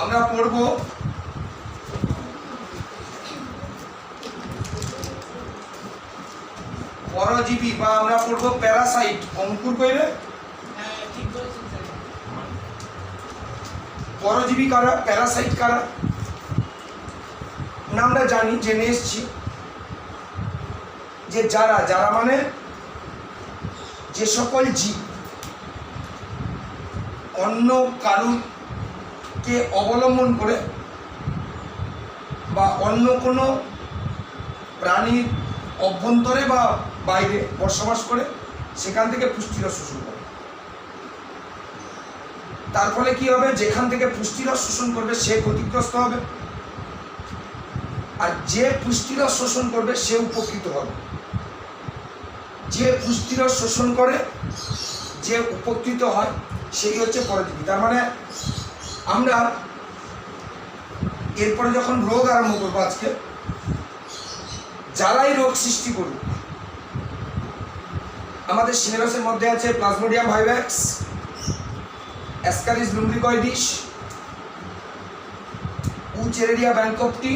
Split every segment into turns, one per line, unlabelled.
আমরা পড়ব পরজীবী বা আমরা পড়ব প্যারাসাইট। অঙ্কুর কইরে পরজীবী কারা, প্যারাসাইট কারা না আমরা জানি, জেনে এসছি যে যারা যারা মানে যে সকল জীব অন্য কারুকে অবলম্বন করে বা অন্য কোনো প্রাণীর অভ্যন্তরে বা বাইরে বসবাস করে সেখান থেকে পুষ্টিরস শোষণ করে। তার ফলে কি হবে, যেখান থেকে পুষ্টিরস শোষণ করবে সে ক্ষতিগ্রস্ত হবে, আর যে পুষ্টিরস শোষণ করবে সে উপকৃত হবে। যে পুষ্টিরস শোষণ করে যে উপকৃত হয় সেই হচ্ছে পরজীবী। তার মানে আমরা এরপরে যখন রোগ আরম্ভ করবো, আজকে যারাই রোগ সৃষ্টি করুক, আমাদের সিলেবাসের মধ্যে আছে Plasmodium vivax, Ascaris lumbricoides, Wuchereria bancrofti,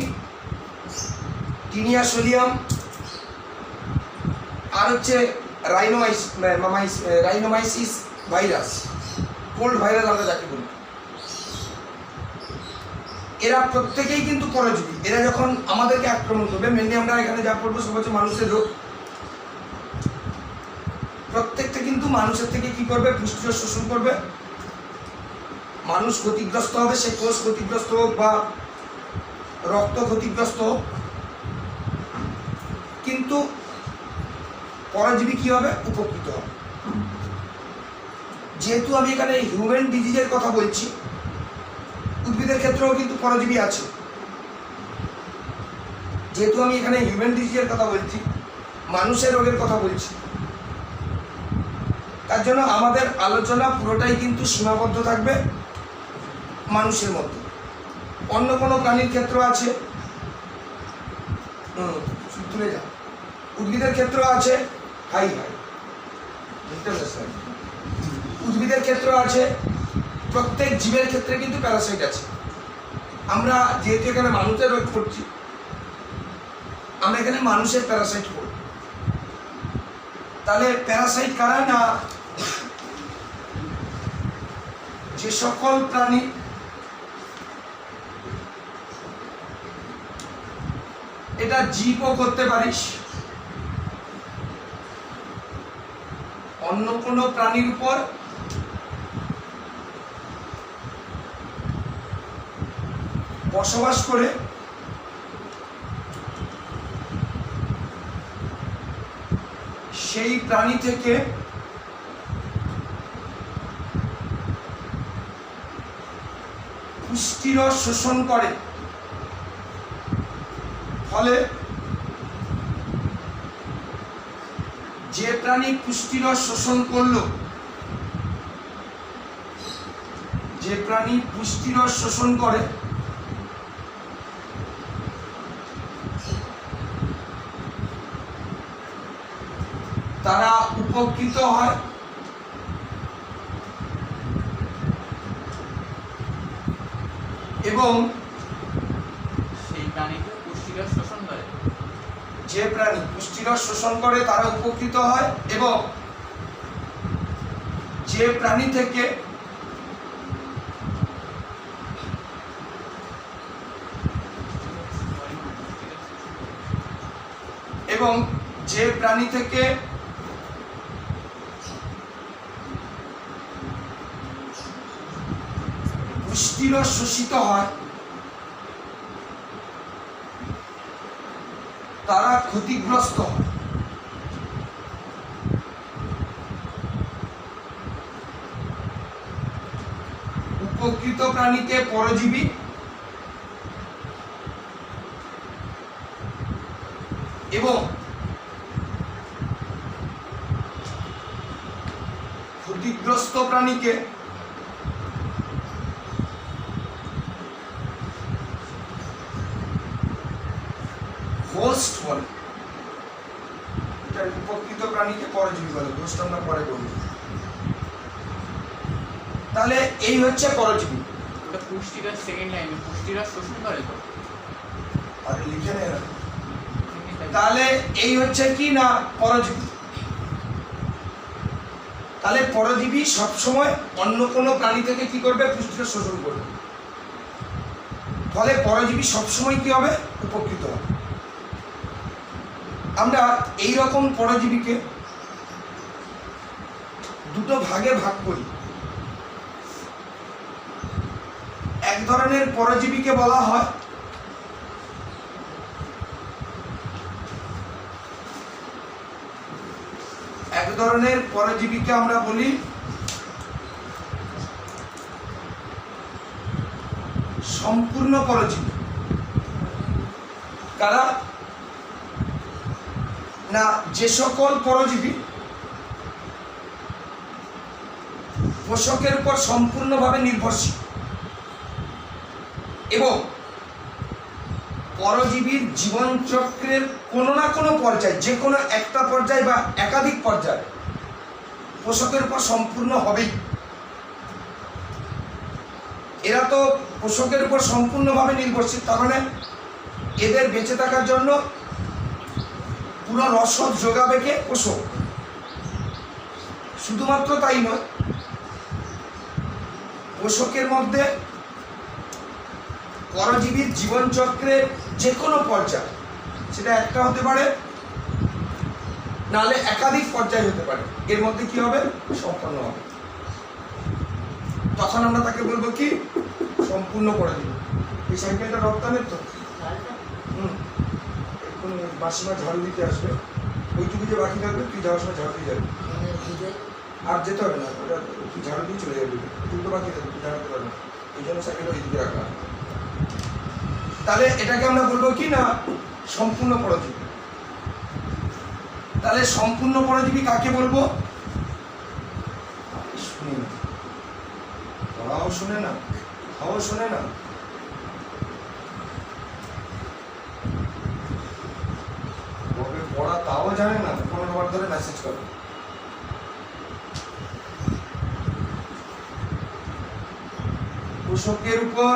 Taenia solium, আর হচ্ছে রাইনোমাইসিস ভাইরাস, কোল্ড ভাইরাস আমরা যাকে বলি। এরা প্রত্যেকেই কিন্তু পরজীবী। এরা যখন আমাদেরকে আক্রমণ করবে, মেনলি আমরা এখানে যা পড়বো সব হচ্ছে মানুষের রোগ। প্রত্যেকটা কিন্তু মানুষের থেকে কি করবে, পুষ্টিরস শোষণ করবে, মানুষ ক্ষতিগ্রস্ত হবে, সে কোষ ক্ষতিগ্রস্ত হোক বা রক্ত ক্ষতিগ্রস্ত হোক। কিন্তু পরজীবী কি হবে, উপকৃত হবে। যেহেতু আমি এখানে হিউম্যান ডিজিজের কথা বলছি, উদ্ভিদের ক্ষেত্রেও কিন্তু পরজীবী আছে। যেহেতু আমি এখানে হিউম্যান ডিজিজের কথা বলছি, মানুষের রোগের কথা বলছি, তার জন্য আমাদের আলোচনা পুরোটাই কিন্তু সীমাবদ্ধ থাকবে মানুষের মধ্যে। অন্য কোনো প্রাণীর ক্ষেত্র আছে, তুলে যা, উদ্ভিদের ক্ষেত্র আছে, হাই হাই, উদ্ভিদের ক্ষেত্র আছে, প্রত্যেক জীবের ক্ষেত্রে কিন্তু প্যারাসাইট আছে। আমরা যেহেতু এখানে মানুষের রোগ করছি, আমরা এখানে মানুষের প্যারাসাইট করব। তাহলে প্যারাসাইট কারা না, যে সকল প্রাণী এটা জীবও করতে পারিস, অন্য কোনো প্রাণীর উপর বসবাস করে সেই প্রাণী থেকে পুষ্টিরস শোষণ করে। ফলে যে প্রাণী পুষ্টিরস শোষণ করলো, যে প্রাণী পুষ্টিরস শোষণ করে তারা উপকৃত হয় এবং
সেই প্রাণীকে পুষ্টিরস শোষণ করে।
যে প্রাণী পুষ্টিরস শোষণ করে তারা উপকৃত হয় এবং যে প্রাণী থেকে পুষ্টিরস শোষিত হয় তারা ক্ষতিগ্রস্ত হয়। উপকৃত প্রাণীকে পরজীবী এবং ক্ষতিগ্রস্ত প্রাণীকে হোস্ট বলে। উপকৃত প্রাণীকে পরজীবী বলে, হোস্ট আমরা পরে বলব। তাহলে এই হচ্ছে পরজীবী।
ওটা পুষ্টিরা সেকেন্ড লাইনে পুষ্টিরা শোষণ করে তো
আর লিখে নেই না। তাহলে এই হচ্ছে কি না পরজীবী। তাহলে পরজীবী সবসময় অন্য কোনো প্রাণী থেকে কি করবে? পুষ্টিটা শোষণ করবে। ফলে পরজীবী সবসময় কি হবে? উপকৃত হবে। আমরা এই রকম পরজীবীকে দুটো ভাগে ভাগ করি। এক ধরনের পরজীবীকে বলা হয় আমরা বলি সম্পূর্ণ পরজীবী। কারা? না, যে সকল পরজীবী পোষকের উপর সম্পূর্ণভাবে নির্ভরশীল এবং পরজীবীর জীবন চক্রের কোনো না কোনো পর্যায়ে, যে কোনো একটা পর্যায়ে বা একাধিক পর্যায়ে পোষকের উপর সম্পূর্ণ হবেই। এরা তো পোষকের উপর সম্পূর্ণভাবে নির্ভরশীল, তার মানে এদের বেঁচে থাকার জন্য পুরো রসদ যোগাবে কে? পোষক। শুধুমাত্র তাই নয়, পোষকের মধ্যে পরজীবীর জীবন চক্রের যে কোনো পর্যায়, সেটা একটা হতে পারে নাহলে একাধিক পর্যায় হতে পারে, এর মধ্যে কি হবে? সম্পন্ন হবে। তখন আমরা তাকে বলবো কি? সম্পূর্ণ পরজীবী। এই সাইকেলটা রপ্তানের তো এখন মাসিমা ঝাড়ু দিতে আসবে, ওইটুকু যে বাকি থাকবে তুই যাওয়ার সময় ঝাড়ু দিয়ে যাবি, আর যেতে হবে না, ওটা তুই ঝাড়ু দিয়ে চলে যাবি, তুই তো বাকি থাকবে, তুই ঝাড়াতে পারবে না, এই জন্য সাইকেলটা ওইদিকে রাখা। তাহলে এটাকে আমরা বলবো কি না? সম্পূর্ণ পরজীবী। তাহলে সম্পূর্ণ পরজীবী কাকে বলবো? শুনি না, পড়াও শুনে না, খাও শুনে না। পড়া তাও জানে না, 15 বার ধরে মেসেজ করে। পোষকের উপর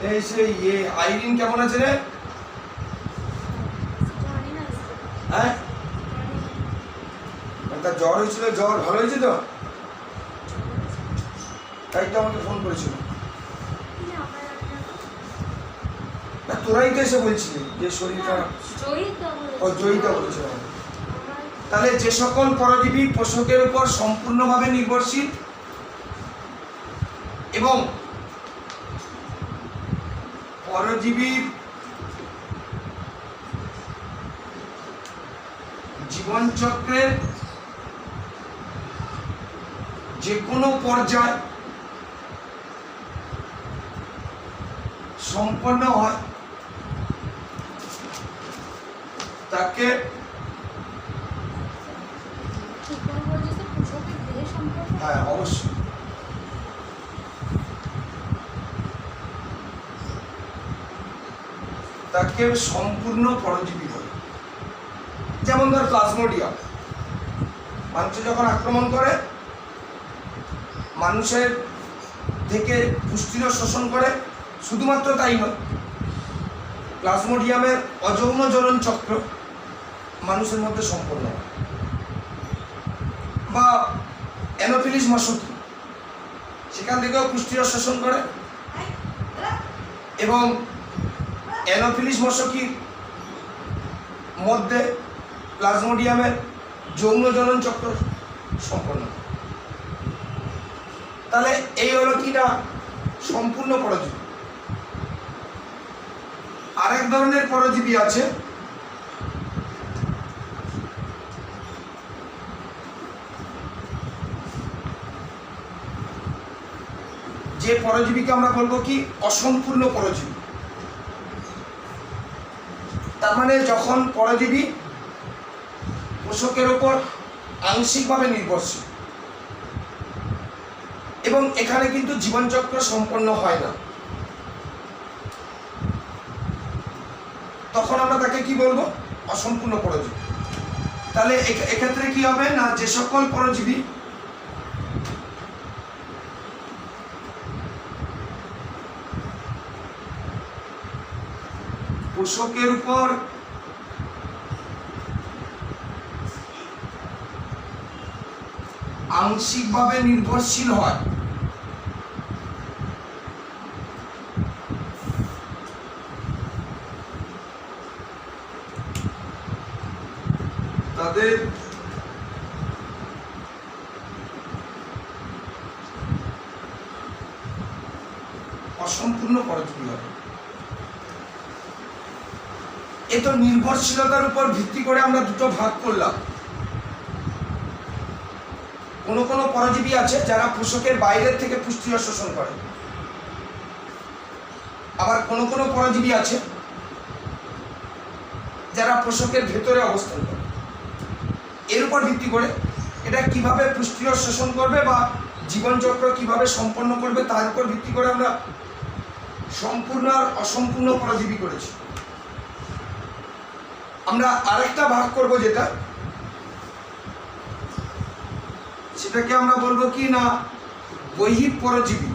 এই সেই আইরিন কেমন আছে রে? হ্যাঁ, তার জ্বর হয়েছিল, জ্বর ভালো হয়েছে তো? তাই তো আমাকে ফোন করেছিল। না, তোরাই তো এসে বলছিলি যে শরীর খারাপ। ও জয়িতা বলেছিল। তাহলে যে সকল পরজীবী পোষকের উপর সম্পূর্ণভাবে নির্ভরশীল এবং পরজীবীর জীবন চক্রের যে কোনো পর্যায় সম্পন্ন হয়, তাকে হ্যাঁ অবশ্যই তাকে সম্পূর্ণ পরজীবী বলে। যেমন ধর প্লাজমোডিয়াম, মানুষে যখন আক্রমণ করে মানুষের থেকে পুষ্টিরস শোষণ করে। শুধুমাত্র তাই নয়, প্লাজমোডিয়ামের অযৌন জ্বলন চক্র মানুষের মধ্যে সম্পন্ন হয়। বা অ্যানোফিলিস মশকি, সেখান থেকেও পুষ্টিরস শোষণ করে এবং অ্যানোফিলিস মশকির মধ্যে প্লাজমোডিয়ামের যৌন জ্বলন চক্র সম্পন্ন। তাহলে এই হলো কি না? সম্পূর্ণ পরজীবী। আরেক ধরনের পরজীবী আছে যে পরজীবীকে আমরা বলবো কি? অসম্পূর্ণ পরজীবী। তার মানে যখন পরজীবী পোষকের উপর আংশিকভাবে নির্ভরশীল এবং এখানে কিন্তু জীবনচক্র সম্পন্ন হয় না, তখন আমরা তাকে কি বলবো? অসম্পূর্ণ পরজীবী। তাহলে এক্ষেত্রে কি হবে না? যে সকল পরজীবী পোষকের উপর আংশিকভাবে নির্ভরশীল হয় তাদের অসম্পূর্ণ পরজীবী হবে। এ তো নির্ভরশীলতার উপর ভিত্তি করে আমরা দুটো ভাগ করলাম। কোন কোন পরজীবী আছে যারা পোষকের বাইরের থেকে পুষ্টিরস শোষণ করে, আবার কোন কোন পরজীবী আছে যারা পোষকের ভেতরে অবস্থান করে। এর উপর ভিত্তি করে এটা কিভাবে পুষ্টিরস শোষণ করবে বা জীবনচক্র কিভাবে সম্পন্ন করবে তার উপর ভিত্তি করে আমরা সম্পূর্ণ আর অসম্পূর্ণ পরজীবী করেছি। আমরা আরেকটা ভাগ করব যেটা, সেটাকে আমরা বলবো কি না বহিঃ পরজীবী।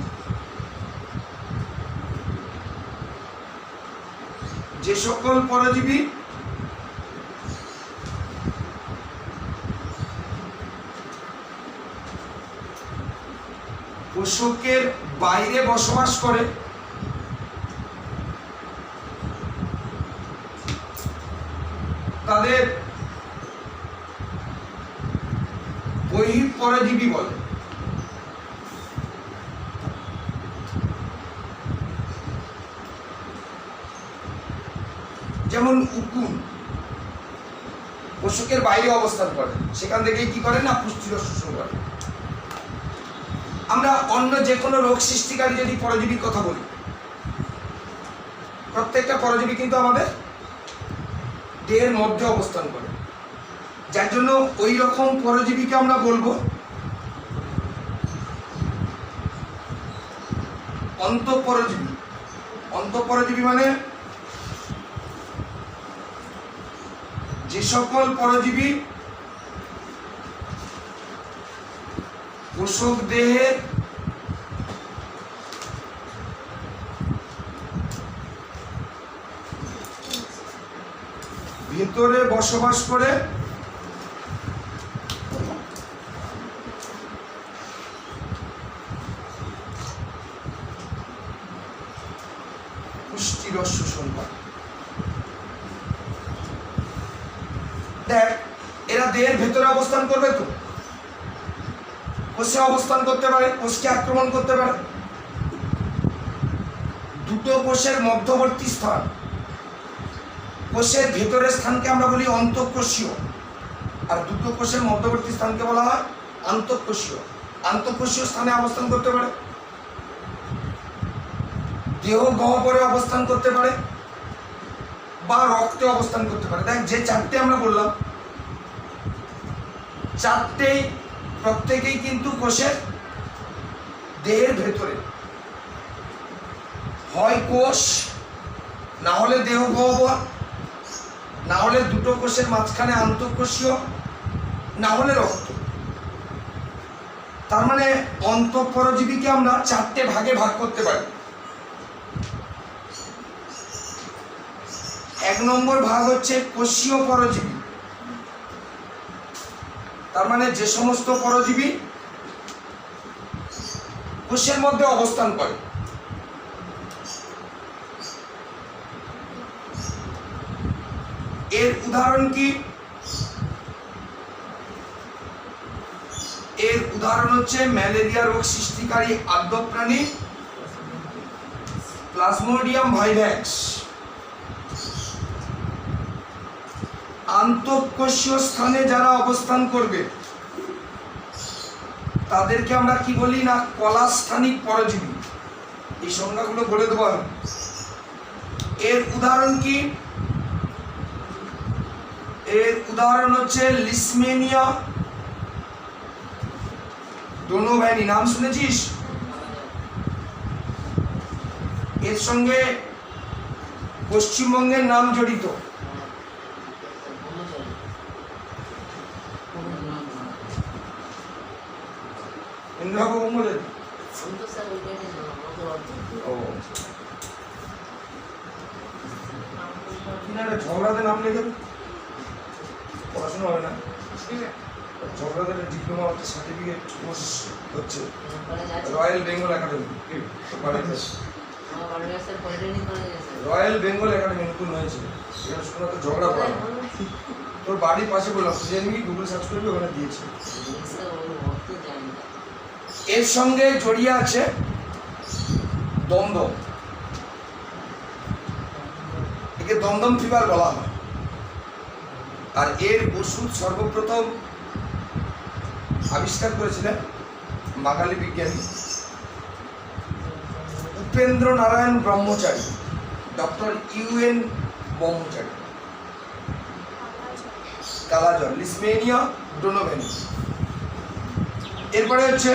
যে সকল পরজীবী পোষকের বাইরে বসবাস করে তাদের বহিঃ পরজীবী বলে। যেমন উকুন পোষকের বাইরে অবস্থান করে, সেখান থেকে কি করে না পুষ্টিরস শোষণ করে। আমরা অন্য যে কোনো রোগ সৃষ্টিকারী যদি পরজীবীর কথা বলি, প্রত্যেকটা পরজীবী কিন্তু আমাদের দেহের মধ্যে অবস্থান করে, যার জন্য ওই রকম পরজীবীকে আমরা বলবো অন্তঃপরজীবী। অন্তঃপরজীবী মানে যে সকল পরজীবী পোষক দেহের ভেতরে বসবাস করে পুষ্টিরস শোষণ করে। দেখ, এরা দেহের ভেতরে অবস্থান করবে তো, কোষে অবস্থান করতে পারে, কোষকে আক্রমণ করতে পারে। দুটো কোষের মধ্যবর্তী স্থান, কোষের ভেতরের স্থানকে আমরা বলি অন্তঃকোষীয়, আর দুটো কোষের মধ্যবর্তী স্থানকে বলা হয় আন্তঃকোষীয়। আন্তঃকোষীয় স্থানে অবস্থান করতে পারে, দেহ গহ্বরে অবস্থান করতে পারে, বা রক্তে অবস্থান করতে পারে। দেখ, যে চারটে আমরা বললাম, চারটেই প্রত্যেকেই কিন্তু কোষের দেহের ভেতরে, হয় কোষ, না হলে দেহ গহ্বর, না হলে দুটো কোষের মাঝখানে আন্তঃকোষীয়, না হলে রক্ত। তার মানে অন্তঃপরজীবীকে আমরা চারটে ভাগে ভাগ করতে পারি। এক নম্বর ভাগ হচ্ছে কোষীয় পরজীবী। তার মানে যে সমস্ত পরজীবী কোষের মধ্যে অবস্থান করে। এর উদাহরণ কি? এর উদাহরণ হচ্ছে ম্যালেরিয়া রোগ সৃষ্টিকারী আদ্য প্রাণী প্লাজমোডিয়াম ভাইভ্যাক্স। আন্তঃকোষীয় স্থানে যারা অবস্থান করবে তাদেরকে আমরা কি বলি না কলাস্থানিক পরজীবী। এই সংজ্ঞাগুলো বলে দেবো আমি। এর উদাহরণ কি? এর উদাহরণ হচ্ছে লিসমেনিয়া ডোনোভ্যানি। নাম শুনেছিস? এর সঙ্গে পশ্চিমবঙ্গের নাম জড়িত। ইন্দ্রবাবু বললেন কিনা একটা ঝগড়াতে নাম লেগে পড়াশোনা হবে না, ঝগড়াতে ডিপ্লোমা একটা সার্টিফিকেট কোর্স হচ্ছে royal Bengal academy, royal Bengal academy নতুন হয়েছে, এখানে শুধুমাত্র ঝগড়া পড়া। তোর বাড়ির পাশে বললাম খুঁজে নিবি, গুগল সার্চ করবি, ওখানে দিয়েছে। এর সঙ্গে জড়িয়ে আছে দমদম, একে দমদম ফিভার বলা হয়। আর এর ওষুধ সর্বপ্রথম আবিষ্কার করেছিলেন বাঙালি বিজ্ঞানী উপেন্দ্র নারায়ণ ব্রহ্মচারী, ডক্টর ইউএন ব্রহ্মচারী। কালাজ্বর, লিসমেনিয়া ডোনোভেনি। এরপরে হচ্ছে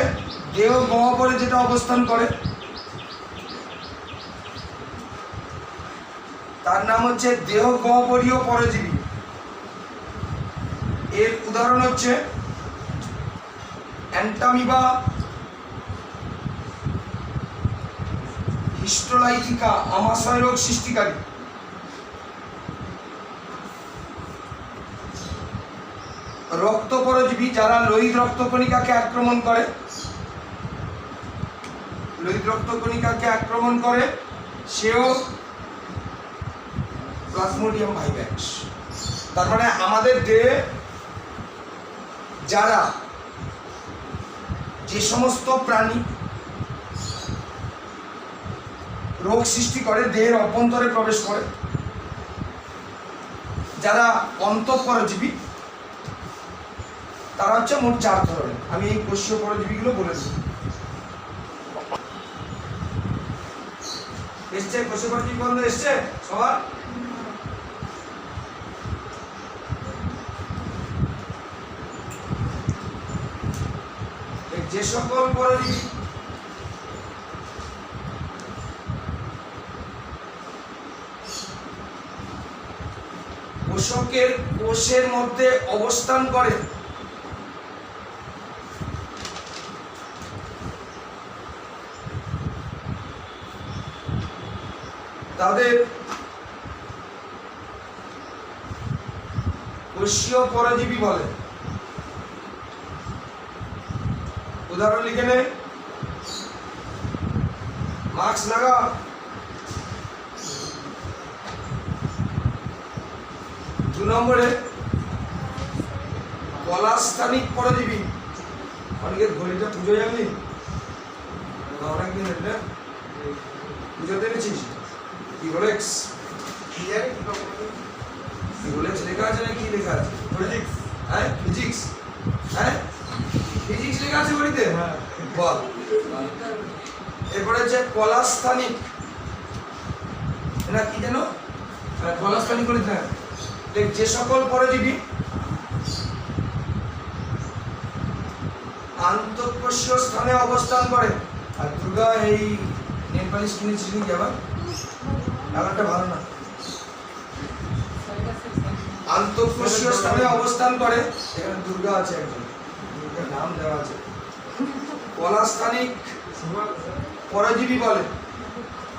দেহ গহ্বরে যেটা অবস্থান করে তার নাম হচ্ছে দেহ গহ্বরীয় পরজীবী। এর উদাহরণ হচ্ছে অ্যান্টামিবা, হিস্টোলাইটিকা, আমাশয় রোগ সৃষ্টিকারী। রক্ত পরজীবী যারা লোহিত রক্তকণিকাকে আক্রমণ করে, লোহিত রক্তকণিকাকে আক্রমণ করে সেও প্লাজমোডিয়াম ভাইভ্যাক্স। তার মানে আমাদের দেহে যারা যে সমস্ত প্রাণী রোগ সৃষ্টি করে, দেহের অভ্যন্তরে প্রবেশ করে, যারা অন্তঃপরজীবী, তারা হচ্ছে মোট 4 ধরনের। আমি এই কোষীয় পরজীবীগুলো বলে দিই। এসছে কোষীয় পরজীবী বন্ধ এসছে সবার? যে সকল পরজীবী কোষের মধ্যে অবস্থান করে তাদের কোষীয় পরজীবী বলে। উদাহরণ লিখে নে, মাস্ক লাগা। 2 নম্বরে কলাস্থানিক পরজীবী। অনেকের ঘড়িটা পুজো যাবি, অনেকদিন এটা পুজোতে গেছিস। কি রোলেক্স, কি জানি কি রোলেক্স লেখা আছে না কি লেখা আছে? ফিজিক্স। হ্যাঁ ফিজিক্স, হ্যাঁ ফিজিক্স লেখা আছে ঘড়িতে। হ্যাঁ বল। এরপরে হচ্ছে কলাস্থানিক, এটা কি জানো? কলাস্থানিক ঘড়িতে। হ্যাঁ, যে সকল পরজীবী আন্তঃকোষীয় স্থানে অবস্থান করে। আর দুর্গা এই নেল পালিশ কিনেছিস নাকি আবার? কালারটা ভালো না। আন্তঃকোষীয় স্থানে অবস্থান করে, এখানে দুর্গা আছে, একজন দুর্গার নাম দেওয়া আছে। কলাস্থানিক পরজীবী বলে,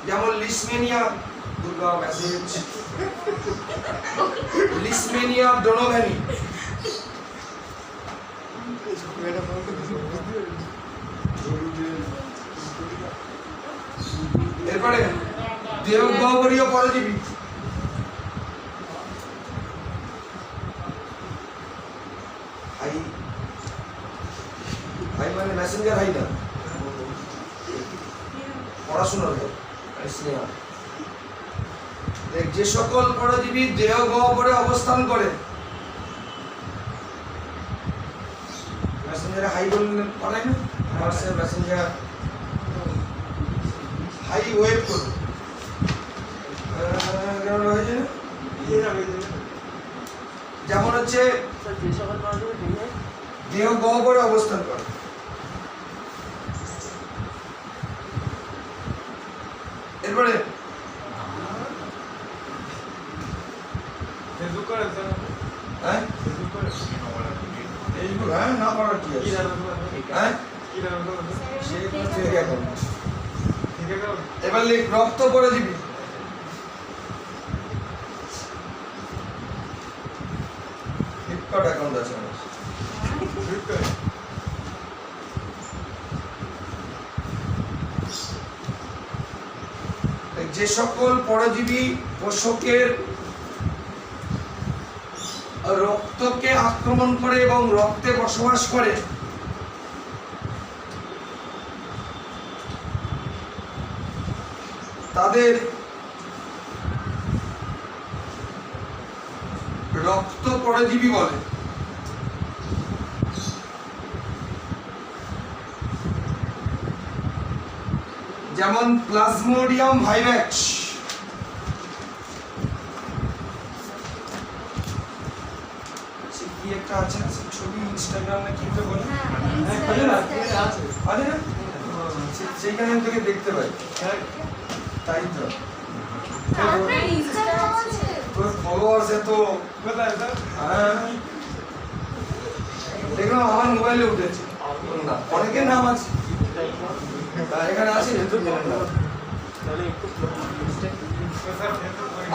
যেমন লিসমেনিয়া, দুর্গা মেসেজ, লিসমেনিয়া ডোনোভেনি। এরপরে দেহ গহ্বরীয় পরজীবী, হাই মানে মেসেঞ্জার, হাই না পড়াশোনার স্নেহা। যে সকল পরজীবী দেহ গহ্বরে অবস্থান করে, মেসেঞ্জারে হাই বললে পারে না, মেসেঞ্জার হাই ওয়েভ করবে, যেমন হচ্ছে দেহ গহ্বরে অবস্থান করে। এরপরে হ্যাঁ না করার কি আছে? হ্যাঁ এবার লিখ রক্ত পরজীবী। ফ্লিপকার্ট অ্যাকাউন্ট আছে আমার। যে সকল পরজীবী পোষকের রক্তকে আক্রমণ করে এবং রক্তে বসবাস করে তাদের রক্ত পরজীবী বলে। যেমন প্লাজমোডিয়াম ভাইভ্যাক্স, কি একটা আছে ছবি ইনস্টাগ্রাম না কি বলে, আছে না, সেইখানে থেকে দেখতে পাই। তাই তো ফলোয়ার্স এত, দেখলাম আমার মোবাইলে উঠেছে, না অনেকের নাম আছে এখানে আছে।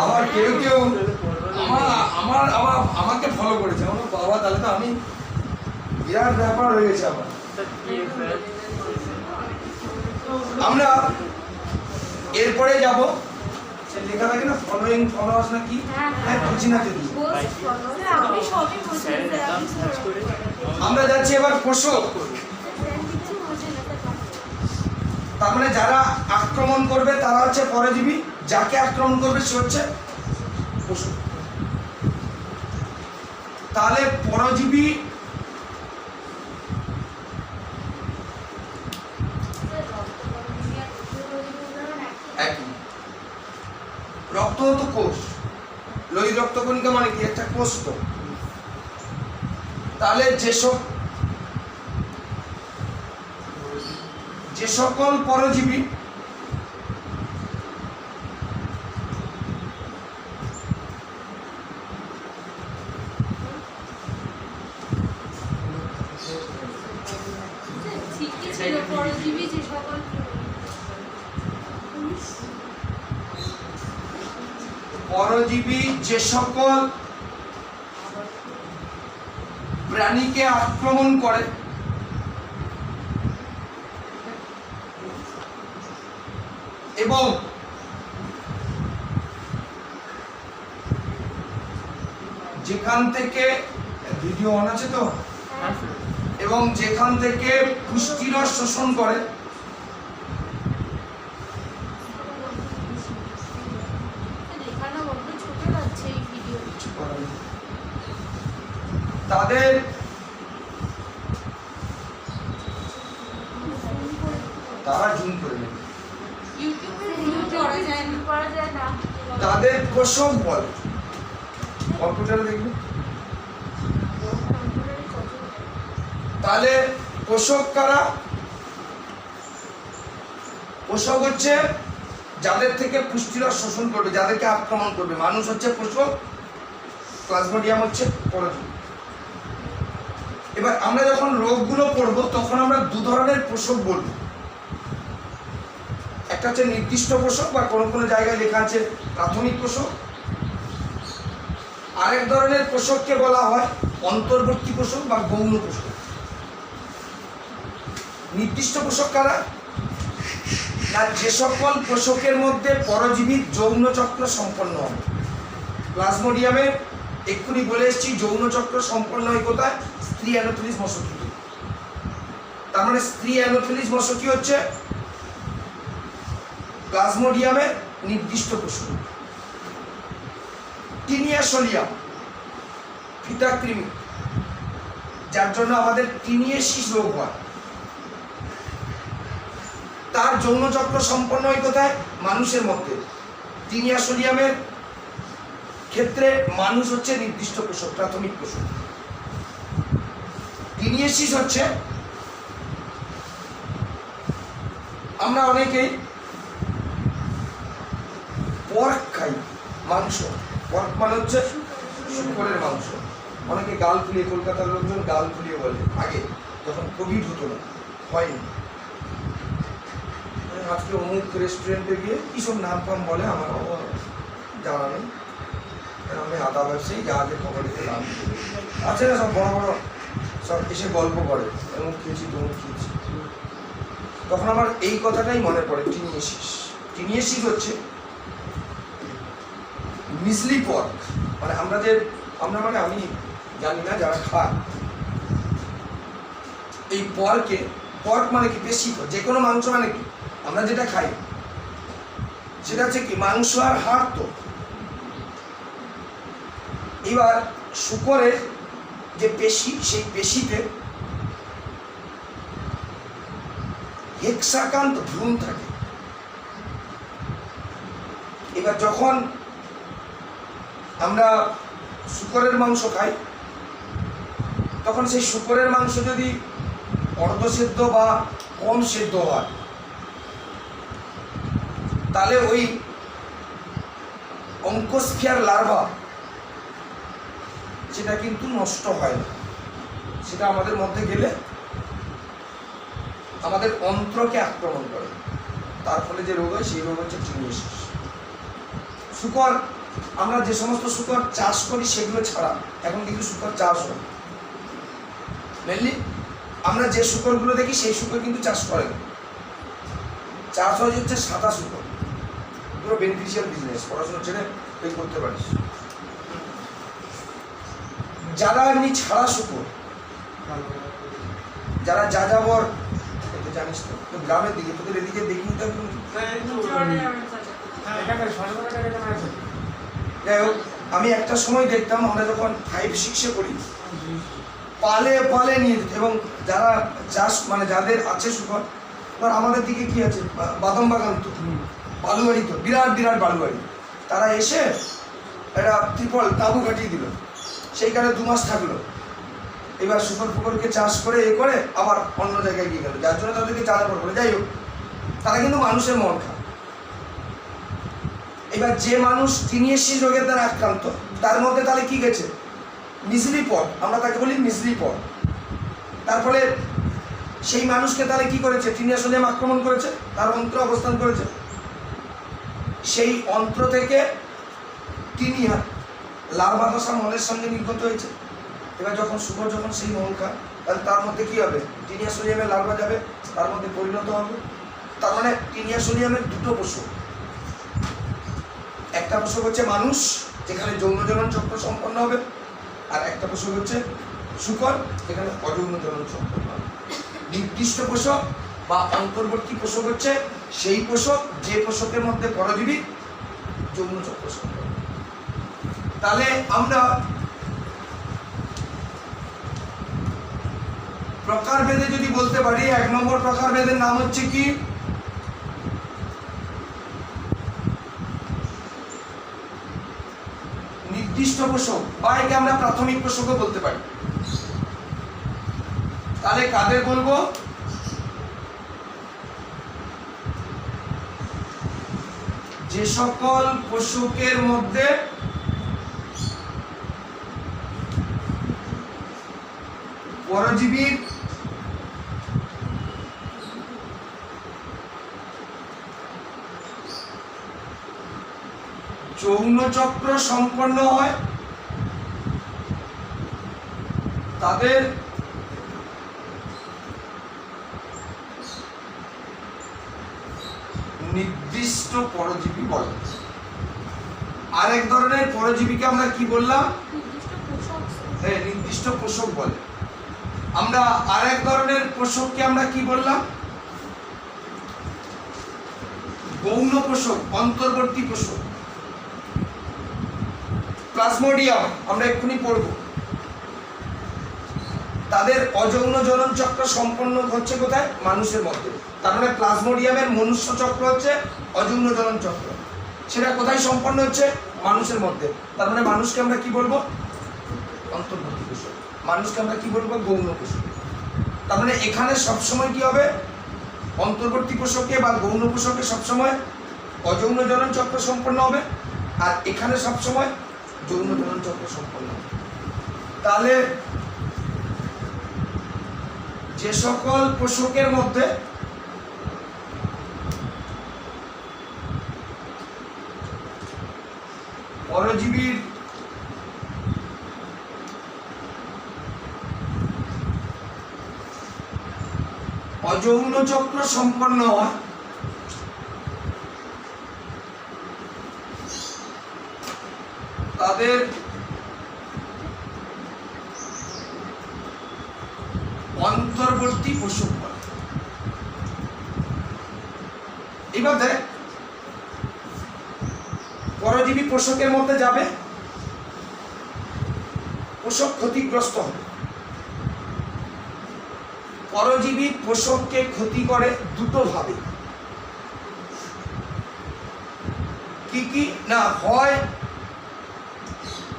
আমার কেউ কেউ আমাকে ফলো করেছে, আমার বাবা, তাহলে তো আমি বিরাট ব্যাপার হয়ে গেছে আমার। আমরা এরপরে যাব, সে লেখা থাকে না ফলোইং ফলোয়ার্স না কি, বুঝি না তো। আমরা যাচ্ছি এবার পোষক, তার মানে যারা আক্রমণ করবে তারা হচ্ছে পরজীবী, যাকে আক্রমণ করবে সে হচ্ছে পোষক। তাহলে পরজীবী একই। রক্ত তো কোষ, লোহিত রক্তকণিকা মানে কি একটা কোষ। তো তাহলে যে সকল পরজীবী যে সকল প্রাণীকে আক্রমণ করে এবং যেখান থেকে ভিডিও অন আছে তো, এবং যেখান থেকে পুষ্টিরস শোষণ করে তাদের তারা জুম করে নেবে, তাদের পোষক বলে। কম্পিউটারে দেখবে। তাহলে পোষক কারা? পোষক হচ্ছে যাদের থেকে পুষ্টিরস শোষণ করবে, যাদেরকে আক্রমণ করবে। মানুষ হচ্ছে পোষক, প্লাজমোডিয়াম হচ্ছে পরজীবী। এবার আমরা যখন রোগগুলো পড়বো তখন আমরা দু ধরনের পোষক বলবো। একটা হচ্ছে নির্দিষ্ট পোষক, বা কোনো কোনো জায়গায় লেখা আছে প্রাথমিক পোষক। আরেক ধরনের পোষককে বলা হয় অন্তর্বর্তী পোষক বা গৌণ পোষক। নির্দিষ্ট পোষক কারা? না, যে সকল পোষকের মধ্যে পরজীবীর যৌন চক্র সম্পন্ন হবে। প্লাজমোডিয়ামে এক্ষুনি বলে এসেছি যৌন চক্র সম্পন্ন হয় কোথায়? স্ত্রী অ্যানোফিলিস মশকি। তার মানে স্ত্রী অ্যানোফিলিস মশকি হচ্ছে প্লাজমোডিয়ামের নির্দিষ্ট পোষক। টিনিয়া সোলিয়াম ফিতাকৃমি, যার জন্য আমাদের টিনিয়েসিস রোগ হয়, তার যৌন চক্র সম্পন্ন হয় কোথায়? মানুষের মধ্যে। টিনিয়া সোলিয়ামের ক্ষেত্রে মানুষ হচ্ছে নির্দিষ্ট পোষক, প্রাথমিক পোষক। টিনিয়েসিস হচ্ছে, আমরা অনেকেই পর্ক খাই, মাংস। পর্ক মানে হচ্ছে শুকরের মাংস। অনেকে গাল ফুলিয়ে, কলকাতার লোকজন গাল ফুলিয়ে বলে, আগে যখন কোভিড হতো না, হয়নি। আজকে অমুক রেস্টুরেন্টে গিয়ে কী সব নাম ফাম বলে, আমার জানা নেই। আমি আদা ব্যবসায়ী, জাহাজে খবর দিতে লাভ আছে না, সব বড় বড় সব এসে গল্প করে, এমন খেয়েছি তমুক খেয়েছি। তখন আমার এই কথাটাই মনে পড়ে, টিনিয়েসিস। টিনিয়েসিস হচ্ছে মিসলি পর্ক, মানে আমরা মানে আমি জানি না, যারা খায় এই পর্ক মানে কি পেশি, যে কোনো মাংস মানে কি আমরা যেটা খাই সেটা হচ্ছে কি মাংস আর হাড়। তো এবার শূকরের যে পেশি, সেই পেশিতে হেক্সাকান্ত ভ্রূণ থাকে। এবার যখন আমরা শূকরের মাংস খাই, তখন সেই শূকরের মাংস যদি অর্ধসেদ্ধ বা কম সেদ্ধ হয়, তাহলে ওই অঙ্কোস্ফিয়ার লার্ভা সেটা কিন্তু নষ্ট হয় না, সেটা আমাদের মধ্যে গেলে আমাদের অন্ত্রকে আক্রমণ করে, তার ফলে যে রোগ হয় সেই রোগ হচ্ছে টিনিয়েসিস। শূকর, আমরা যে সমস্ত শূকর চাষ করি সেগুলো ছাড়া এখন কিন্তু শূকর চাষ হয় মেনলি। আমরা যে শূকরগুলো দেখি সেই শূকর কিন্তু চাষ করে না, চাষ হয় হচ্ছে সাদা শূকর। পুরো বেনিফিশিয়াল বিজনেস, পড়াশোনা ছেড়ে তুই করতে পারিস। যারা এমনি ছাড়া শূকর, যারা যাযাবর, এটা জানিস তো গ্রামের দিকে, তোদের এদিকে দেখিনি তো। যাই হোক, আমি একটা সময় দেখতাম, আমরা যখন 5-6-এ পড়ি, পালে পালে নিয়ে যেত। এবং যারা চাষ মানে যাদের আছে শূকর, এবার আমাদের দিকে কি আছে, বাদাম বাগান তো, বালুবাড়ি তো, বিরাট বিরাট বালুবাড়ি, তারা এসে একটা ত্রিপল তাঁবু কাটিয়ে দিল, সেইখানে 2 মাস থাকলো। এবার শূকর ফুকরকে চাষ করে করে আবার অন্য জায়গায় গিয়ে গেল, যার জন্য তাদেরকে চালাবার করে। যাই হোক, তারা কিন্তু মানুষের মন খায়। এবার যে মানুষ টিনিয়েসিস রোগের দ্বারা আক্রান্ত, তার মধ্যে তাহলে কি গেছে, মিসলি পর্ক, আমরা তাকে বলি মিসলি পর্ক। তার ফলে সেই মানুষকে তাহলে কি করেছে, টিনিয়াসোলিয়াম আক্রমণ করেছে, তার অন্ত্র অবস্থান করেছে, সেই অন্ত্র থেকে টিনিয়া লার্ভা দশা মলের সঙ্গে নির্গত হয়েছে। এবার যখন শূকর যখন সেই মল খায়, তাহলে তার মধ্যে কি হবে, টিনিয়াসোলিয়ামের লার্ভা যাবে, তার মধ্যে পরিণত হবে। তার মানে টিনিয়াসোলিয়ামের 2টো পোষক, একটা পোষক হচ্ছে মানুষ, যেখানে যৌন জনন চক্র সম্পন্ন হবে, আর একটা পোষক হচ্ছে শূকর, যেখানে অযৌন জনন সম্পন্ন হবে। নির্দিষ্ট পোষক বা অন্তর্বর্তী পোষক হচ্ছে সেই পোষক যে পোষকের মধ্যে পরজীবী যৌন চক্র সম্পন্ন। তাহলে আমরা প্রকারভেদে যদি বলতে পারি, 1 নম্বর প্রকারভেদের নাম হচ্ছে কি, নির্দিষ্ট পোষক, বা একে আমরা প্রাথমিক পোষকও বলতে পারি। তাহলে কাদের বলবো, যে সকল পোষকের মধ্যে পরজীবীর যৌন চক্র সম্পন্ন হয়, তাদের নির্দিষ্ট পরজীবী বলে। আরেক ধরনের পরজীবীকে আমরা কি বললাম, হ্যাঁ, নির্দিষ্ট পোষক বলে। আমরা আরেক ধরনের পোষককে আমরা কি বললাম, গৌণ পোষক, অন্তর্বর্তী পোষক। প্লাজমোডিয়াম আমরা এক্ষুনি পড়ব, তাদের অযৌন জনন চক্র সম্পন্ন হচ্ছে কোথায়, মানুষের মধ্যে। তার মানে প্লাজমোডিয়ামের মনুষ্য চক্র হচ্ছে অযৌন জনন চক্র, সেটা কোথায় সম্পন্ন হচ্ছে, মানুষের মধ্যে। তার মানে মানুষকে আমরা কি বলবো, অন্তর্বর্তী পোষক। মানুষকে আমরা কি বলবো, গৌণ পোষক। তার মানে এখানে সবসময় কি হবে, অন্তর্বর্তী পোষকে বা গৌণ পোষকে সবসময় অযৌন জনন চক্র সম্পন্ন হবে, আর এখানে সবসময় যৌন জনন চক্র সম্পন্ন হবে। তাহলে যে সকল পোষকের মধ্যে পরজীবীর অযৌন চক্র সম্পন্ন হয় তাদের অন্তর্বর্তী প্রসব বলে। এবার দেখ, পরজীবী পোষকের মধ্যে যাবে, পোষক ক্ষতিগ্রস্ত হবে। পরজীবী পোষককে ক্ষতি করে দুটো ভাবে। কি কি না, হয়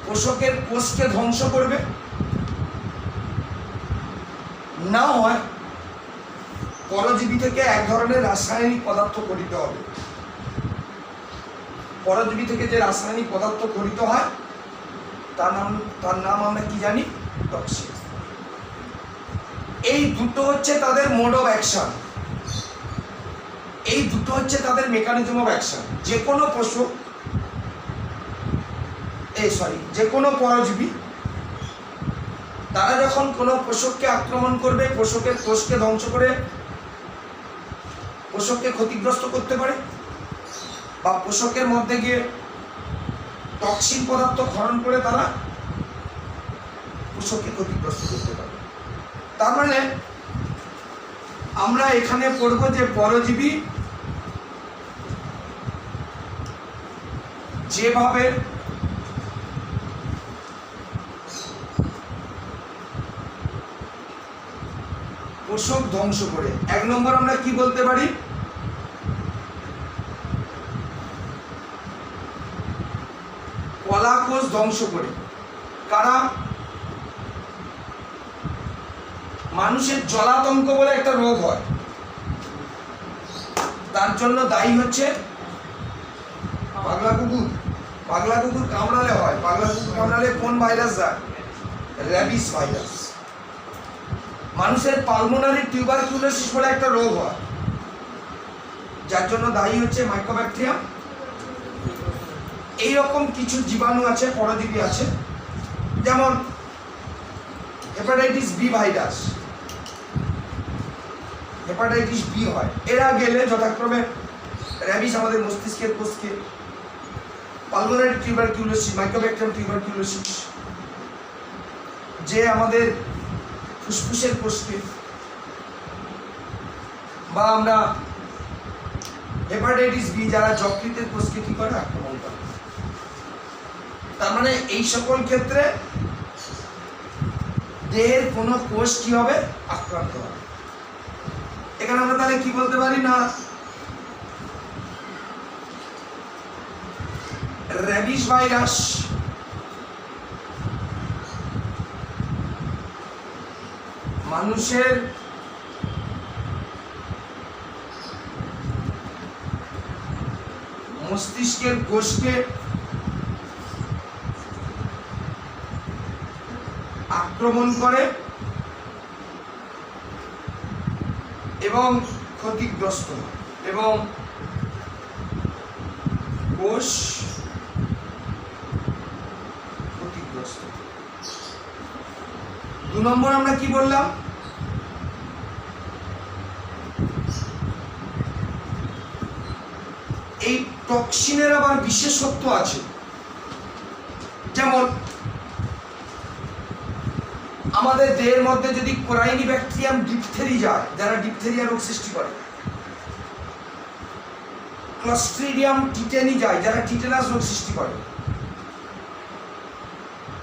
পোষকের কোষকে ধ্বংস করবে, না হয় পরজীবী থেকে এক ধরনের রাসায়নিক পদার্থ খরিত হবে। পরজীবী থেকে যে রাসায়নিক পদার্থ খরিত হয় তার নাম আমরা কি জানি? টক্সিন। এই দুটো হচ্ছে তাদের মোড অফ অ্যাকশন, এই দুটো হচ্ছে তাদের মেকানিজম অফ অ্যাকশন। যে কোনো পশু যে কোনো পরজীবী তারা যখন কোনো পোষককে আক্রমণ করবে, পোষকের কোষকে ধ্বংস করে পোষককে ক্ষতিগ্রস্ত করতে পারে, বা পোষকের মধ্যে গিয়ে টক্সিন পদার্থ ক্ষরণ করে তারা পোষককে ক্ষতিগ্রস্ত করতে পারে। তার মানে আমরা এখানে পড়ব যে পরজীবী যেভাবে পোষক ধ্বংস করে, এক নম্বর আমরা কি বলতে পারি? কলা কোষ ধ্বংস করে। কারা? মানুষের জলাতঙ্ক বলে একটা রোগ হয়, তার জন্য দায়ী হচ্ছে পাগলা কুকুর। পাগলা কুকুর কামড়ালে হয়, পাগলা কুকুর কামড়ালে কোন ভাইরাস যায়? Rabies virus. মানুষের পালমোনারি টিউবারকুলোসিস বলে একটা রোগ হয়, যার জন্য দায়ী হচ্ছে মাইকোব্যাকটেরিয়াম। এইরকম কিছু জীবাণু আছে, পরজীবী আছে, যেমন hepatitis B virus, hepatitis B হয়। এরা গেলে যথাক্রমে র্যাবিস আমাদের মস্তিষ্কের কোষকে, পালমোনারি টিউবারকুলোসিস, মাইকোব্যাকটেরিয়াম টিউবারকুলোসিস যে আমাদের ফুসফুসের কোষকে, বা আমরা হেপাটাইটিস বি যারা যকৃতের কোষকে কি করে? আক্রমণ করে। তার মানে এই সকল ক্ষেত্রে দেহের কোনো কোষ কি হবে? আক্রান্ত হবে। এখানে আমরা তাহলে কি বলতে পারি? না, র্যাবিস ভাইরাস মানুষের মস্তিষ্কের কোষকে আক্রমণ করে এবং ক্ষতিগ্রস্ত হয়, এবং কোষ ক্ষতিগ্রস্ত। 2 নম্বর আমরা কি বললাম? এই টক্সিনের আবার বিশেষত্ব আছে, যেমন আমাদের দেহের মধ্যে যদি কোরাইনিব্যাকটেরিয়াম ডিপথেরি যায়, যারা ডিপথেরিয়া রোগ সৃষ্টি করে, ক্লস্ট্রিডিয়াম টিটেনি যায়, যারা টিটেনাস রোগ সৃষ্টি করে,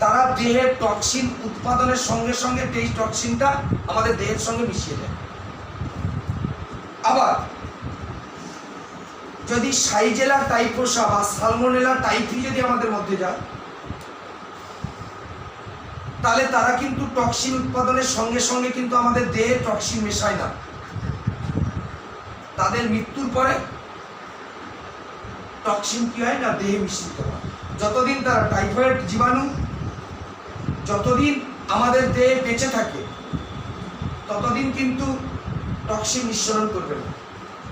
তারা দেহের টক্সিন উৎপাদনের সঙ্গে সঙ্গে এই টক্সিনটা আমাদের দেহের সঙ্গে মিশিয়ে দেয়। আবার যদি সাইজেলা টাইফোসা বা সালমোনেলা টাইফি যদি আমাদের মধ্যে যায়, তাহলে তারা কিন্তু টক্সিন উৎপাদনের সঙ্গে সঙ্গে কিন্তু আমাদের দেহে টক্সিন মেশায় না। তাদের মৃত্যুর পরে টক্সিন কি হয় না? দেহে মিশ্রিত হয়। যতদিন তারা টাইফয়েড জীবাণু যতদিন আমাদের দেহে বেঁচে থাকে, ততদিন কিন্তু টক্সিন নিঃসরণ করবে না।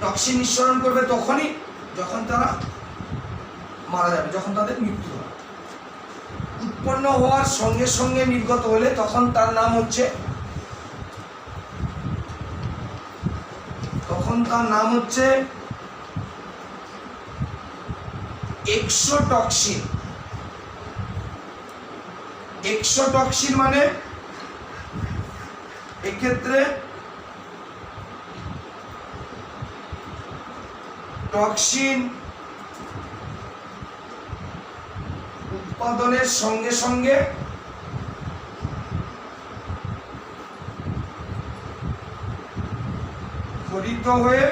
টক্সিন নিঃসরণ করবে তখনই যখন তারা মারা যাবে, যখন তাদের মৃত্যু হয়। উৎপন্ন হওয়ার সঙ্গে সঙ্গে নির্গত হলে তখন তার নাম হচ্ছে তখন তার নাম হচ্ছে এক্সোটক্সিন। এক্সোটক্সিন মানে এক্ষেত্রে টক্সিন উৎপাদনের সঙ্গে সঙ্গে ক্ষরিত হয়ে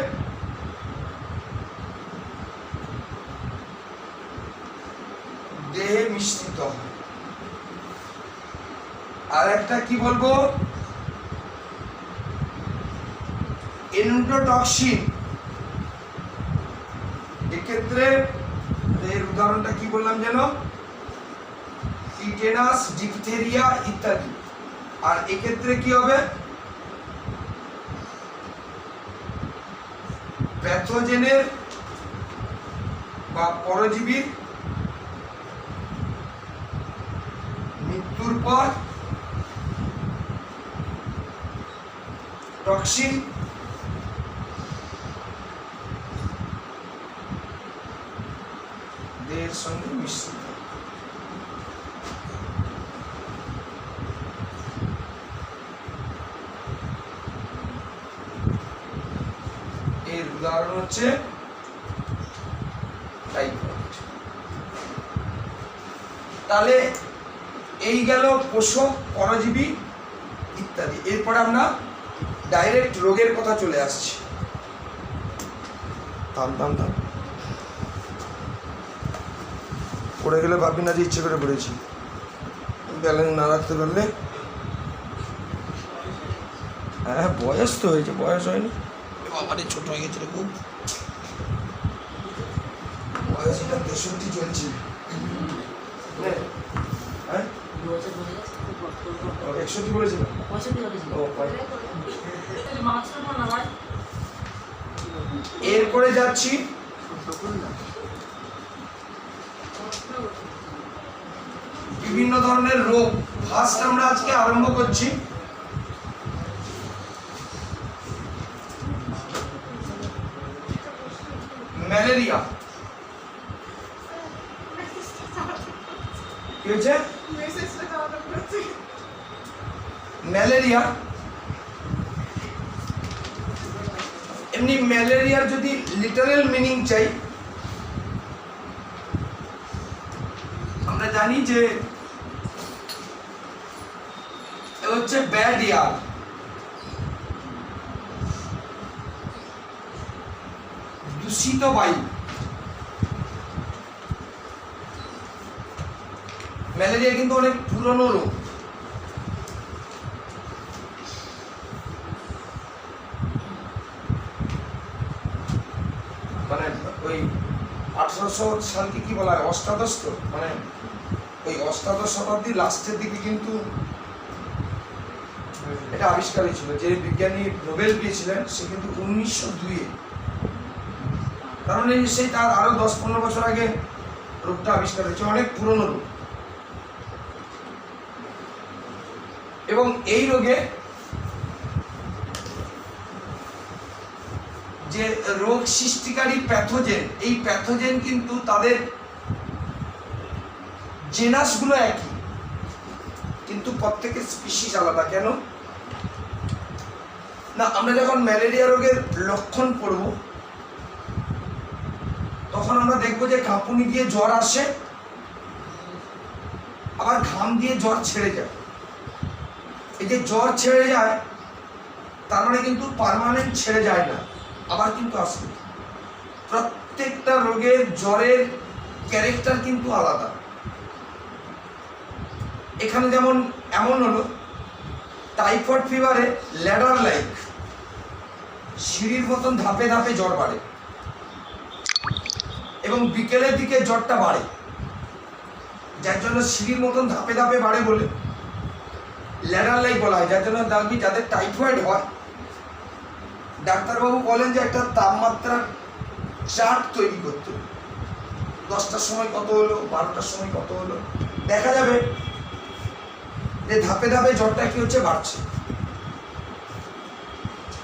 দেহে মিশ্রিত হয়। আর একটা কি বলবো, এন্ডোটক্সিন। এক্ষেত্রে এর উদাহরণটা কি বললাম যেন, টিটেনাস, ডিপথেরিয়া ইত্যাদি। আর এক্ষেত্রে কি হবে, প্যাথোজেনের বা পরজীবীর মৃত্যুর পর টক্সিন দেহের সঙ্গে মিশ্রিত। এর উদাহরণ হচ্ছে টাইফয়েড। তাহলে এই গেল পোষক, পরজীবী ইত্যাদি। এরপরে আমরা ডাইরেক্ট রোগের কথা চলে আসছি। থাম থাম থাম, পড়ে গেলে ভাবি না যে ইচ্ছে করে পড়েছি। ব্যালেন্স না রাখতে পারলে, হ্যাঁ বয়স তো হয়েছে, বয়স হয়নি বাবারে, ছোট হয়ে গেছিল খুব। বয়স এটা 63 চলছে। হ্যাঁ 61 বলেছিল। এরপরে যাচ্ছি বিভিন্ন ধরনের রোগ। ফার্স্ট আমরা আজকে আরম্ভ করছি ম্যালেরিয়া। কি হয়েছে? ম্যালেরিয়া, এমনি ম্যালেরিয়ার যদি লিটারাল মিনিং চাই, আমরা জানি যে হচ্ছে ব্যাড এয়ার। দূষিত বায়ু। ম্যালেরিয়া কিন্তু অনেক পুরনো রোগ। মানে ওই 1800 সালকে কি বলা হয়, অষ্টাদশ, তো মানে ওই অষ্টাদশ শতাব্দীর লাস্টের দিকে কিন্তু এটা আবিষ্কার হয়েছিল। যে বিজ্ঞানী নোবেল পেয়েছিলেন সে কিন্তু 1902-এ, কারণ এই সেই তার আরো 10-15 বছর আগে রোগটা আবিষ্কার হয়েছে। অনেক পুরনো রোগ। এবং এই রোগে যে রোগ সৃষ্টিকারী প্যাথোজেন, এই প্যাথোজেন কিন্তু তাদের জেনাসগুলো একই, কিন্তু প্রত্যেকের স্পিসিস আলাদা। কেন না, আমরা যখন ম্যালেরিয়া রোগের লক্ষণ পড়ব তখন আমরা দেখবো যে কাঁপুনি দিয়ে জ্বর আসে, আবার ঘাম দিয়ে জ্বর ছেড়ে যায়। এই যে জ্বর ছেড়ে যায় তার মানে কিন্তু পার্মানেন্ট ছেড়ে যায় না, আবার কিন্তু আসে। প্রত্যেকটা রোগের জ্বরের ক্যারেক্টার কিন্তু আলাদা। এখানে যেমন এমন হলো, টাইফয়েড ফিভারে ল্যাডার লাইক, সিঁড়ির মতন ধাপে ধাপে জ্বর বাড়ে এবং বিকেলের দিকে জ্বরটা বাড়ে, যার জন্য সিঁড়ির মতন ধাপে ধাপে বাড়ে বলে ল্যাডার লাইক বলা হয়। যার জন্য দেখবি যাদের টাইফয়েড হয় ডাক্তারবাবু বলেন যে একটা তাপমাত্রার চার্ট তৈরি করতে, 10টার সময় কত হলো, 12টার সময় কত হলো, দেখা যাবে যে ধাপে ধাপে জ্বরটা কি হচ্ছে, বাড়ছে।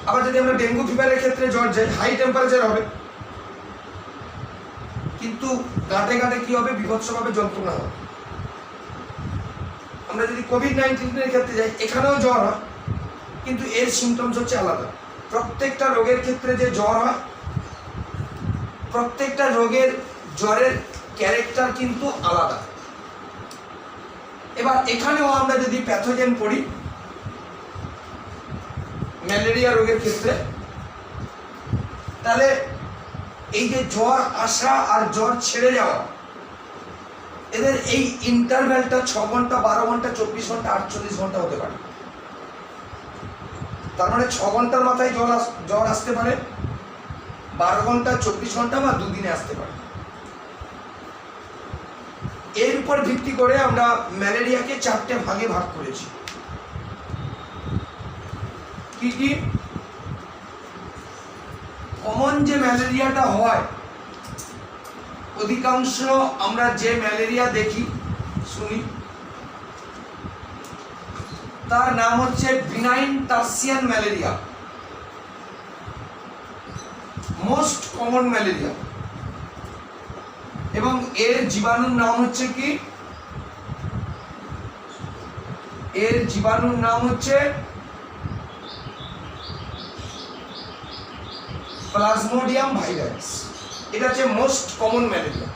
আবার যদি আমরা ডেঙ্গু ফিভারের ক্ষেত্রে জ্বর যাই, হাই টেম্পারেচার হবে, কিন্তু গাঁটে গাঁটে কি হবে, বিভৎসভাবে যন্ত্রণা হবে। আমরা যদি কোভিড-19 ক্ষেত্রে যাই, এখানেও জ্বর হয়, কিন্তু এর সিমটমস হচ্ছে আলাদা। প্রত্যেকটা রোগের ক্ষেত্রে যে জ্বর হয়, প্রত্যেকটা রোগের জ্বরের ক্যারেক্টার কিন্তু আলাদা। এবার এখানেও আমরা যদি প্যাথোজেন পড়ি, ম্যালেরিয়া রোগের ক্ষেত্রে, তাহলে এই যে জ্বর আসা আর জ্বর ছেড়ে যাওয়া, এদের এই ইন্টারভ্যালটা 6 ঘন্টা, 12 ঘন্টা, 24 ঘন্টা, 48 ঘন্টা হতে পারে। তার মানে 6 ঘন্টার মাথায় জ্বর আসতে পারে, 12 ঘন্টা, 24 ঘন্টা বা 2 দিনে আসতে পারে। এর উপর ভিত্তি করে আমরা ম্যালেরিয়াকে 4টে ভাগে ভাগ করেছি। কি কি? কমন যে ম্যালেরিয়াটা হয়, অধিকাংশ আমরা যে ম্যালেরিয়া দেখি শুনি, তার নাম হচ্ছে benign tertian malaria, most common malaria. এবং এর জীবাণুর নাম হচ্ছে কি? এর জীবাণুর নাম হচ্ছে প্লাজমোডিয়াম ভাইরাস। এটা হচ্ছে মোস্ট কমন ম্যালেরিয়া।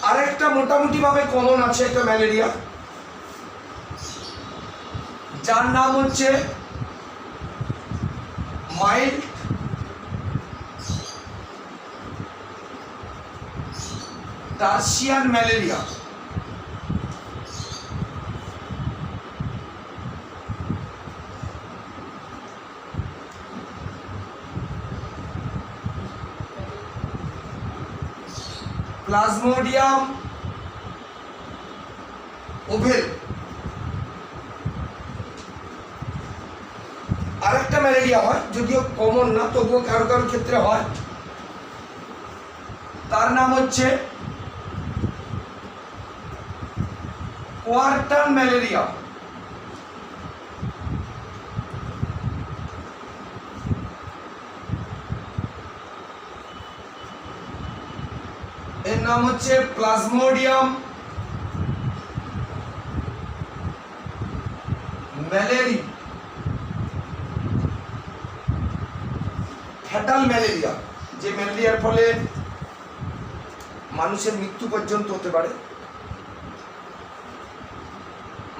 আরেকটা মোটামুটি ভাবে কমন আছে একটা ম্যালেরিয়া, যার নাম হচ্ছে mild tertian malaria. Plasmodium oval. আরেকটা ম্যালেরিয়া হয়, যদিও কমন না, তবুও কারো কারো ক্ষেত্রে হয়, তার নাম হচ্ছে কোয়ার্টান ম্যালেরিয়া। এর নাম হচ্ছে প্লাজমোডিয়াম ম্যালেরি ফ্যাটাল ম্যালেরিয়া, যে ম্যালেরিয়ার ফলে মানুষের মৃত্যু পর্যন্ত হতে পারে।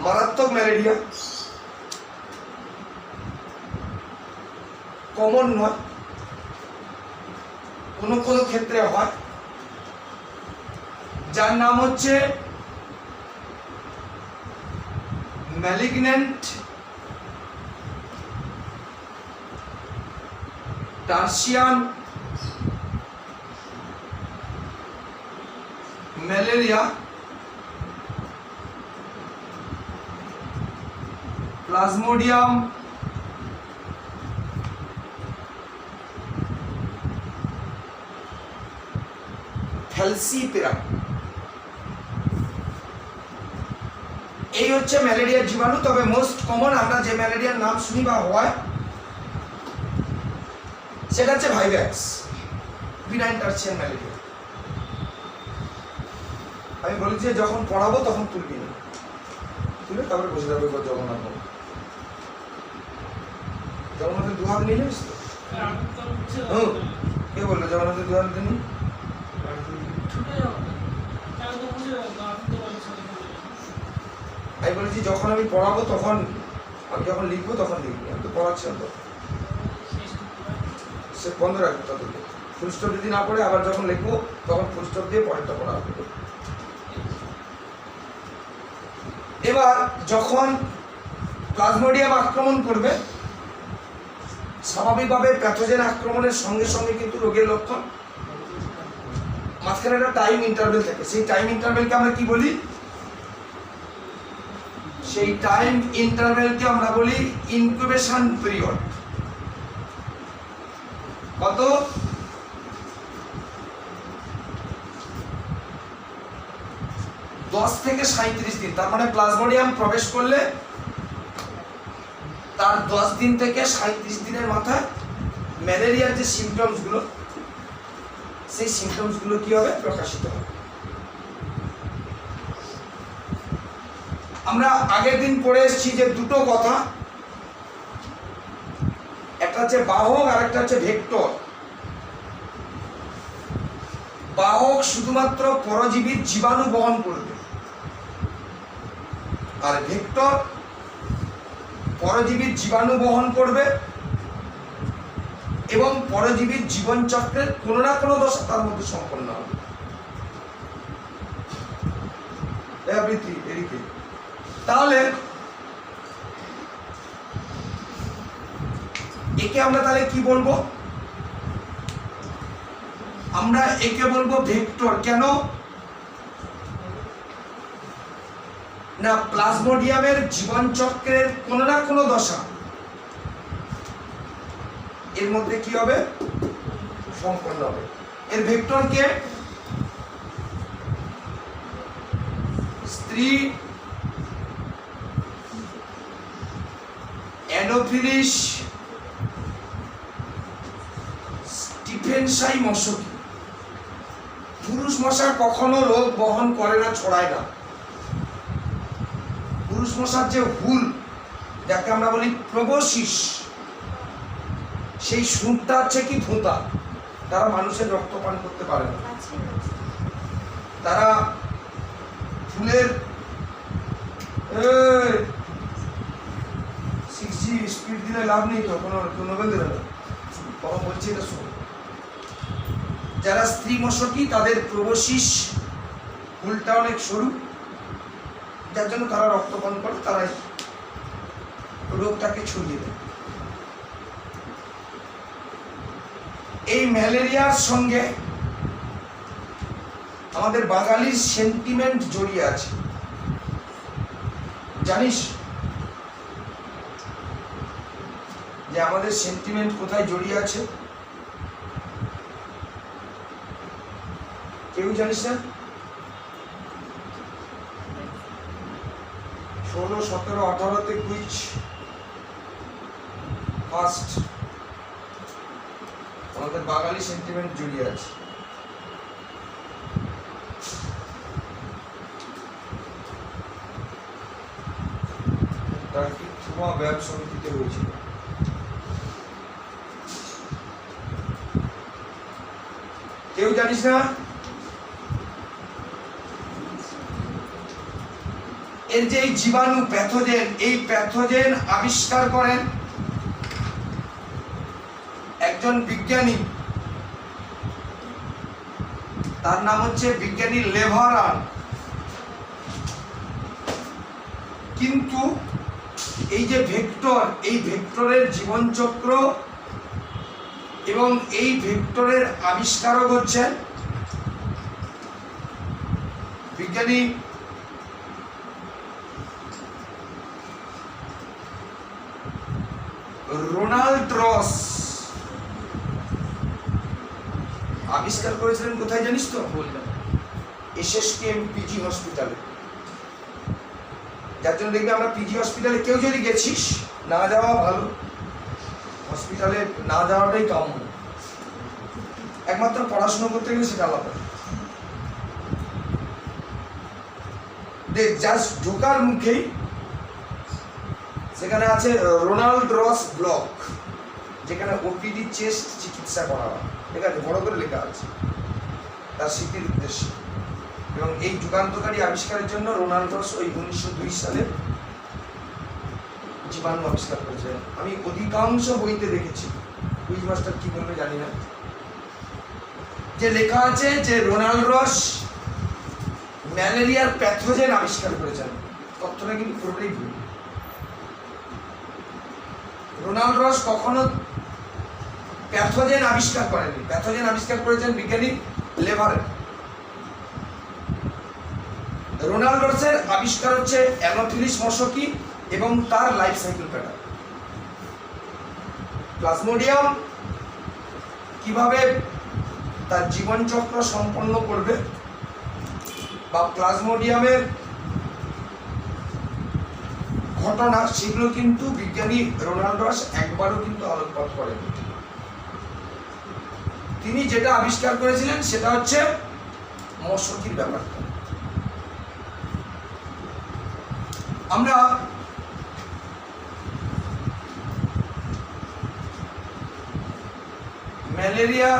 মারাত্মক ম্যালেরিয়া, কমন নয়, কোনো কোনো ক্ষেত্রে হয়, যার নাম হচ্ছে malignant tertian malaria plasmodium falciparum. এই হচ্ছে ম্যালেরিয়ার জীবাণু। তবে মোস্ট কমন আমরা যে ম্যালেরিয়ার নাম শুনি বা হয়, সেটা হচ্ছে ভাইভ্যাক্স, বিনাইন টার্সিয়ান ম্যালেরিয়া। আমি বলি যে যখন পড়াবো তখন তুলবি না, তুলে তারপরে বসে যাবে জগন্নাথ বাবু। জগন্নাথের 2 হাত নিয়ে যাবিস তো? কে বললো জগন্নাথের 2 হাত নিয়ে? আমি বলেছি যখন আমি পড়াবো তখন, আমি যখন লিখবো তখন লিখবি, আমি তো পড়াচ্ছি তো সে বন্ধ রাখবো। ততদিন ফুল স্টপ যদি না পড়ে আবার যখন লিখবো তখন ফুল স্টপ দিয়ে পরেরটা পড়া হবে। এবার যখন প্লাজমোডিয়াম আক্রমণ করবে, স্বাভাবিকভাবে প্যাথোজেন আক্রমণের সঙ্গে সঙ্গে কিন্তু রোগের লক্ষণ, মাঝখানে একটা টাইম ইন্টারভেল থাকে। সেই টাইম ইন্টারভেলকে আমরা কি বলি? সেই টাইম ইন্টারভেলকে আমরা বলি ইনকিউবেশন পিরিয়ড। কত? 10 থেকে 37 দিন। তার মানে প্লাজমোডিয়াম প্রবেশ করলে তার 10 দিন থেকে 37 দিনের মাথায় ম্যালেরিয়ার যে সিমটমসগুলো, সেই সিমটমসগুলো কি হবে? প্রকাশিত হবে। আমরা আগের দিন পড়ে এসেছি যে দুটো কথা, একটা হচ্ছে বাহক আর একটা হচ্ছে ভেক্টর। বাহক শুধুমাত্র পরজীবীর জীবাণু বহন করবে, আর ভেক্টর পরজীবীর জীবাণু বহন করবে এবং পরজীবীর জীবন চক্রের কোনো না কোনো দশা তার মধ্যে সম্পন্ন হবে। তাহলে একে আমরা তাহলে কি বলবো? আমরা একে বলবো ভেক্টর। কেন না? প্লাজমোডিয়ামের জীবন চক্রের কোনো না কোনো দশা এর মধ্যে কি হবে? সম্পন্ন হবে। এর ভেক্টর কে? স্ত্রী অ্যানোফিলিস স্টিফেনসাই মশকি। পুরুষ মশা কখনো রোগ বহন করে না, ছড়ায় না। পুরুষ মশার যে হুল, যাকে আমরা বলি প্রোবোসিস, সেই সুরটা হচ্ছে কি ভোঁতা। তারা মানুষের রক্ত পান করতে পারে না। তারা ফুলের 6G স্পিড দিলে লাভ নেই তো, কোনো নোবেল দেবে না। বাবা বলছি এটা শোন। যারা স্ত্রী মশকি তাদের প্রোবোসিস হুলটা অনেক সরু, যার জন্য তারা রক্তপান করে, তারা রোগটাকে ছড়িয়ে দেয়। এই ম্যালেরিয়ার সঙ্গে আমাদের বাঙালির সেন্টিমেন্ট জড়িয়ে আছে, জানিস? যে আমাদের সেন্টিমেন্ট কোথায় জড়িয়ে আছে? কেউ জানিস না? 16, 17, 18-তে কুইজ ফার্স্ট আমাদের বাঙালি সেন্টিমেন্ট জড়িয়ে আছে। টার্কি থুমা ব্যায়াম সমিতিতে হয়েছিল। কেউ জানিস না? এর যে এই জীবাণু প্যাথোজেন, এই প্যাথোজেন আবিষ্কার করেন একজন বিজ্ঞানী, তার নাম হচ্ছে বিজ্ঞানী লেভারান। কিন্তু এই যে ভেক্টর, এই ভেক্টরের জীবনচক্র এবং এই ভেক্টরের আবিষ্কারক হচ্ছেন বিজ্ঞানী রোনাল্ড রস। আবিষ্কার করেছিলেন কোথায় জানিস তো? এসএসকেএম পিজি হসপিটালে। যার জন্য দেখবি আমরা পিজি হসপিটালে কেউ যদি গেছিস, না যাওয়া ভালো, হসপিটালে না যাওয়াটাই কাম্য। একমাত্র পড়াশোনা করতে গেলে সেটা আলাদা। দেখ, জাস্ট ঢোকার মুখেই সেখানে আছে রোনাল্ড রস ব্লক, যেখানে ওপিডি চেস্ট চিকিৎসা করা হয়। ঠিক আছে, বড় করে লেখা আছে তার স্মৃতির উদ্দেশ্যে। এবং এই যুগান্তকারী আবিষ্কারের জন্য রোনাল্ড রস ওই 1902 সালে জীবাণু আবিষ্কার করেছে। আমি অধিকাংশ বইতে দেখেছি, কুইজ মাস্টার কি বলবে জানি না, যে লেখা আছে যে রোনাল্ড রস ম্যালেরিয়ার প্যাথোজেন আবিষ্কার করেছেন। তথ্যটা কিন্তু পুরোটাই ভুল। রোনাল্ড রস কখনো প্যাথোজেন আবিষ্কার করেননি। প্যাথোজেন আবিষ্কার করেছেন বিজ্ঞানী লেভারেন। রোনাল্ড রসের আবিষ্কার হচ্ছে অ্যানোফিলিস মশকি এবং তার লাইফ সাইকেল প্যাটার্ন। প্লাজমোডিয়াম কিভাবে তার জীবনচক্র সম্পন্ন করবে, বা প্লাজমোডিয়ামের ঘটনা সেগুলো কিন্তু বিজ্ঞানী রোনাল্ড রস একবারও কিন্তু আলোকপাত করেন। তিনি যেটা আবিষ্কার করেছিলেন সেটা হচ্ছে মশকির ব্যাপারটা। আমরা ম্যালেরিয়া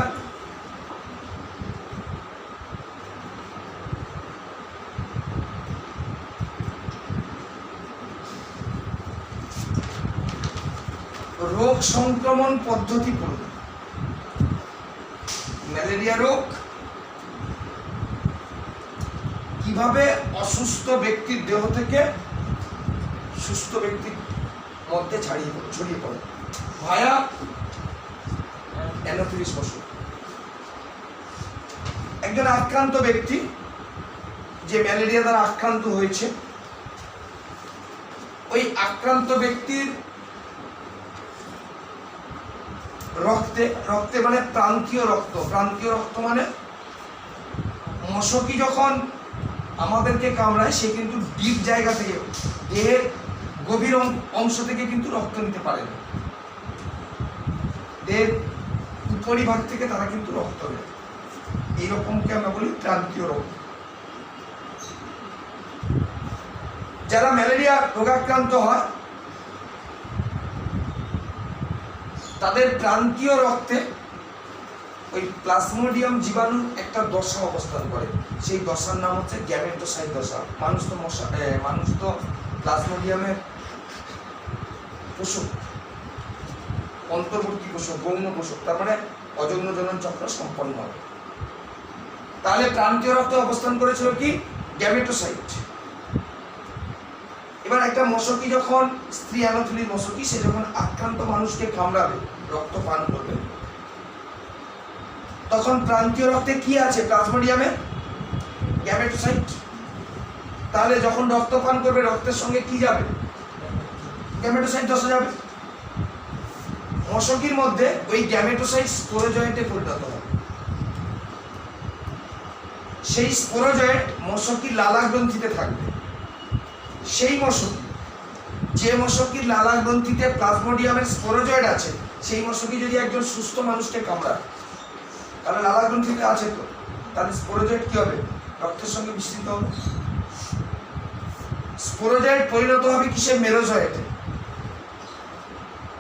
রোগ সংক্রমণ পদ্ধতি পড়ব। ম্যালেরিয়া রোগ কিভাবে অসুস্থ ব্যক্তির দেহ থেকে সুস্থ ব্যক্তির মধ্যে ছড়িয়ে পড়ে ভায়া অ্যানোফিলিস মশক। একজন আক্রান্ত ব্যক্তি যে ম্যালেরিয়া দ্বারা আক্রান্ত হয়েছে, ওই আক্রান্ত ব্যক্তির রক্তে মানে প্রান্তীয় রক্ত মানে মশকি যখন আমাদেরকে কামড়ায় সে কিন্তু ডিপ জায়গা থেকে, দেহের গভীর অংশ থেকে কিন্তু রক্ত নিতে পারে না, দেহের উপরিভাগ থেকে তারা কিন্তু রক্ত নেয়। এইরকমকে আমরা বলি প্রান্তীয় রোগ। যারা ম্যালেরিয়া রোগাক্রান্ত হয় তাদের প্রান্তীয় রক্তে ওই প্লাজমোডিয়াম জীবাণুর একটা দশা অবস্থান করে। সেই দশার নাম হচ্ছে গ্যামেটোসাইট দশা। মানুষ তো প্লাজমোডিয়ামের পোষক, অন্তর্বর্তী পোষক, গৌণ পোষক, তার মানে অযৌন জনন চক্র সম্পন্ন হবে। তাহলে প্রান্তীয় রক্তে অবস্থান করেছিল কি গ্যামেটোসাইট। এবার একটা মশকি যখন, স্ত্রী অ্যানোফিলিস মশকি, সে যখন আক্রান্ত মানুষকে কামড়াবে, রক্ত পান করবে, তখন প্রান্তীয় রক্তে কি আছে? প্লাজমোডিয়ামে গ্যামেটোসাইট। তাহলে যখন রক্ত পান করবে রক্তের সঙ্গে কি যাবে? গ্যামেটোসাইট দশা যাবে। মশকির মধ্যে ওই গ্যামেটোসাইট স্পোরোজয়েন্টে পরিণত হবে। সেই স্পোরোজয়েন্ট মশকির লালা গ্রন্থিতে থাকবে। সেই মশকি, যে মশকির লালা গ্রন্থিতে প্লাজমোডিয়ামের স্পোরোজয়েন্ট আছে, সেই মশকি যদি একজন সুস্থ মানুষকে কামড়ায়, তাহলে লালা গ্রন্থিতে আছে তো, তাহলে স্পোরোজয়েন্ট কি হবে? রক্তের সঙ্গে মিশ্রিত হবে। স্পোরোজয়েন্ট পরিণত হবে কিসে? মেরোজয়েন্টে।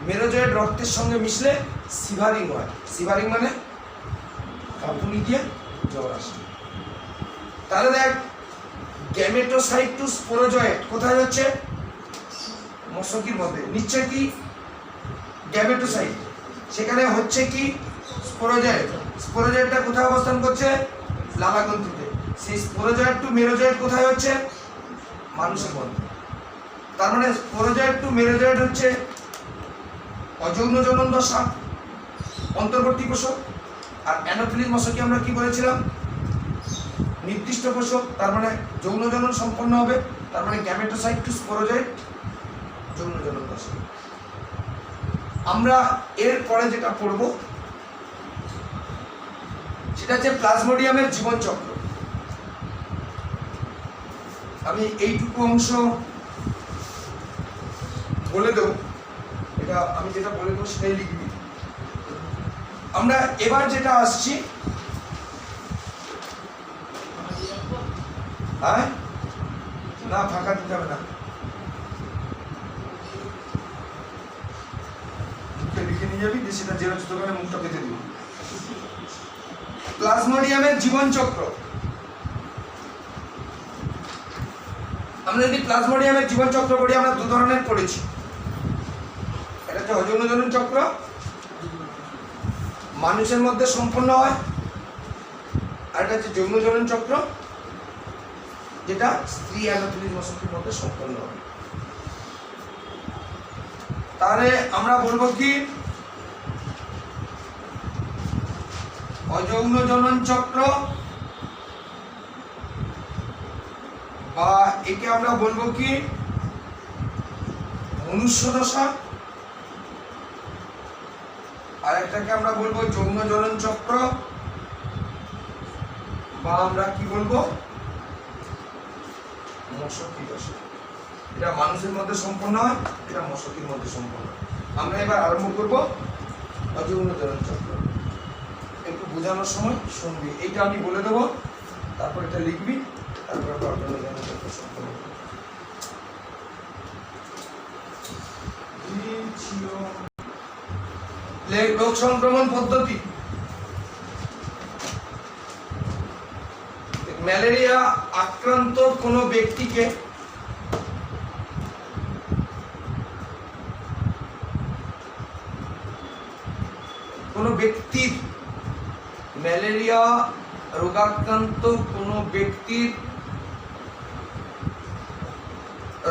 মেরোজয়েন্ট রক্তের সঙ্গে মিশলে সিভারিং হয়। সিভারিং মানে কাঁপুনি দিয়ে জ্বর আসে। তাহলে দেখ, গ্যামেটোসাইট টু স্পোরোজয়েন্ট কোথায় হচ্ছে? মশকির মধ্যে। নিশ্চয় কি গ্যামেটোসাইট, সেখানে হচ্ছে কি স্পোরোজয়েন্ট। স্পোরোজয়েন্টটা কোথায় অবস্থান করছে? লালা গ্রন্থিতে। সেই স্পোরোজয়েন্ট টু মেরোজয়েন্ট কোথায় হচ্ছে? মানুষের মধ্যে। তার মানে স্পোরোজয়েন্ট টু মেরোজয়েন্ট হচ্ছে অযৌন জনন দশা, অন্তর্বর্তী পোষক। আর অ্যানোফিলিস মশকি আমরা কি বলেছিলাম? নির্দিষ্ট পোষক, তার মানে যৌন জনন সম্পন্ন হবে। তার মানে গ্যামেটোসাইট টু স্পোরোজয়েন্ট, যৌন জনন দশা। আমরা এর পরে যেটা পড়ব সেটা হচ্ছে প্লাজমোডিয়ামের জীবনচক্র। আমি এইটুকু অংশ বলে দেব, এটা আমি যেটা বলে দেবো সেটাই লিখবি। আমরা এবার যেটা আসছি, হ্যাঁ না ফাঁকা দিতে হবে না, মুখে লিখে নিয়ে যাবি, দিয়ে সেটা জেরক্স দোকানে মুখটা পেতে দিবি। প্লাজমোডিয়ামের জীবনচক্র। আমরা যদি প্লাজমোডিয়ামের জীবনচক্র পড়ি, আমরা দু ধরনের পড়েছি। এটা হচ্ছে অযৌন জনন চক্র, মানুষের মধ্যে সম্পন্ন হয়। আর এটা হচ্ছে যৌন জনন চক্র, যেটা স্ত্রী অ্যানোফিলিস মশকির মধ্যে সম্পন্ন হয়। তাহলে আমরা বলবো কি, অযৌন জনন চক্র, বা একে আমরা বলবো কি মনুষ্য দশা, আর একটাকে আমরা বলবো যৌন জনন চক্র, বা আমরা কি বলবো? মশকি দশা। এটা মানুষের মধ্যে সম্পন্ন হয়, এটা মশকির মধ্যে সম্পন্ন হয়। আমরা এবার আরম্ভ করব অযৌন জ্বলন চক্র। একটু বোঝানোর সময় শুনবি, এইটা আমি বলে দেবো, তারপর এটা লিখবি, তারপর আমরা অযৌন জ্বলন চক্র সম্পন্ন করব। রোগ সংক্রমণ পদ্ধতি। ম্যালেরিয়া আক্রান্ত কোনো ব্যক্তিকে ম্যালেরিয়া রোগাক্রান্ত কোনো ব্যক্তির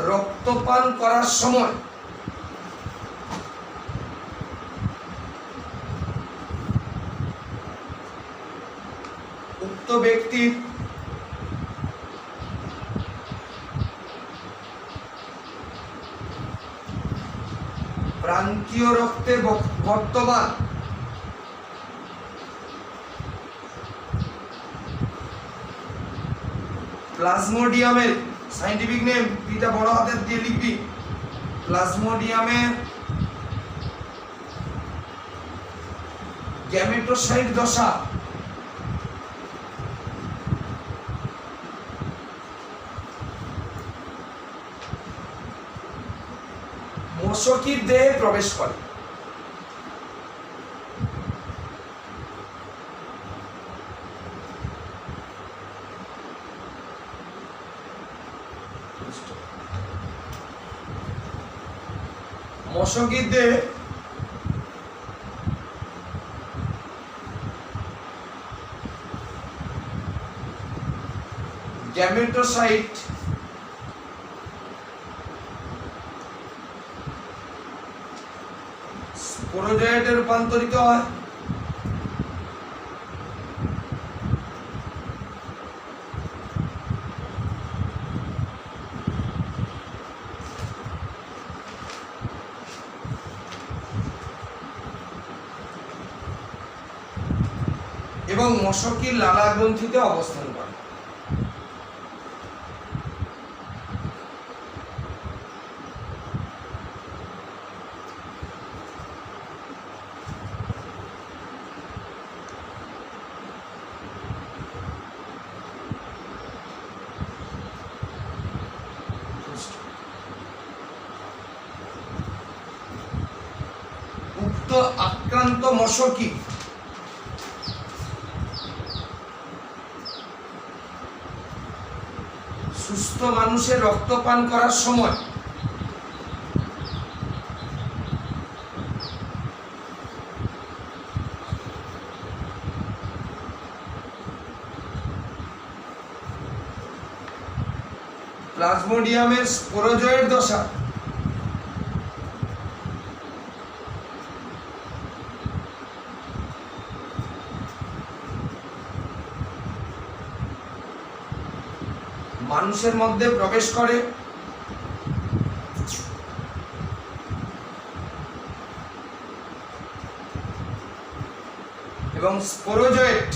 রক্তপান করার সময় উক্ত ব্যক্তির প্রান্তীয় রক্তে বর্তমান প্লাজমোডিয়ামের সাইন্টিফিক নেম, এটা বড় হাতের দিয়ে লিখবি, প্লাজমোডিয়ামের গ্যামেটোসাইট দশা মশকির দেহে প্রবেশ করে। মশকির দেহে গ্যামেটোসাইট স্পোরোজয়েটে রূপান্তরিত হয় এবং মশকির লালা গ্রন্থিতে অবস্থান করে। উক্ত আক্রান্ত মশকি সুস্থ মানুষের রক্তপান করার সময় প্লাজমোডিয়ামের স্পোরোজয়েট দশা মানুষের মধ্যে প্রবেশ করে এবং স্পোরোজয়েট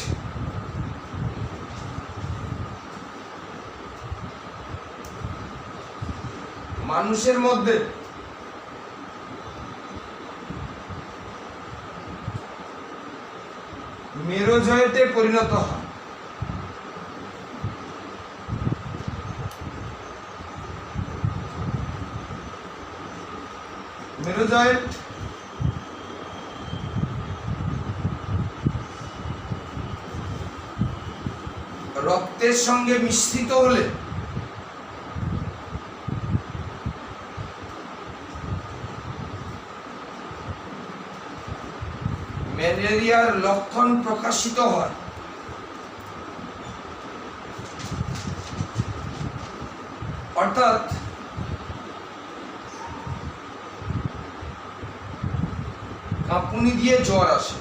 মানুষের মধ্যে মেরোজয়েটে পরিণত হয়। মেরোজয়েট রক্তের সঙ্গে মিশ্রিত হলে ম্যালেরিয়ার লক্ষণ প্রকাশিত হয়। অর্থাৎ কাঁপুনি দিয়ে জ্বর আসে,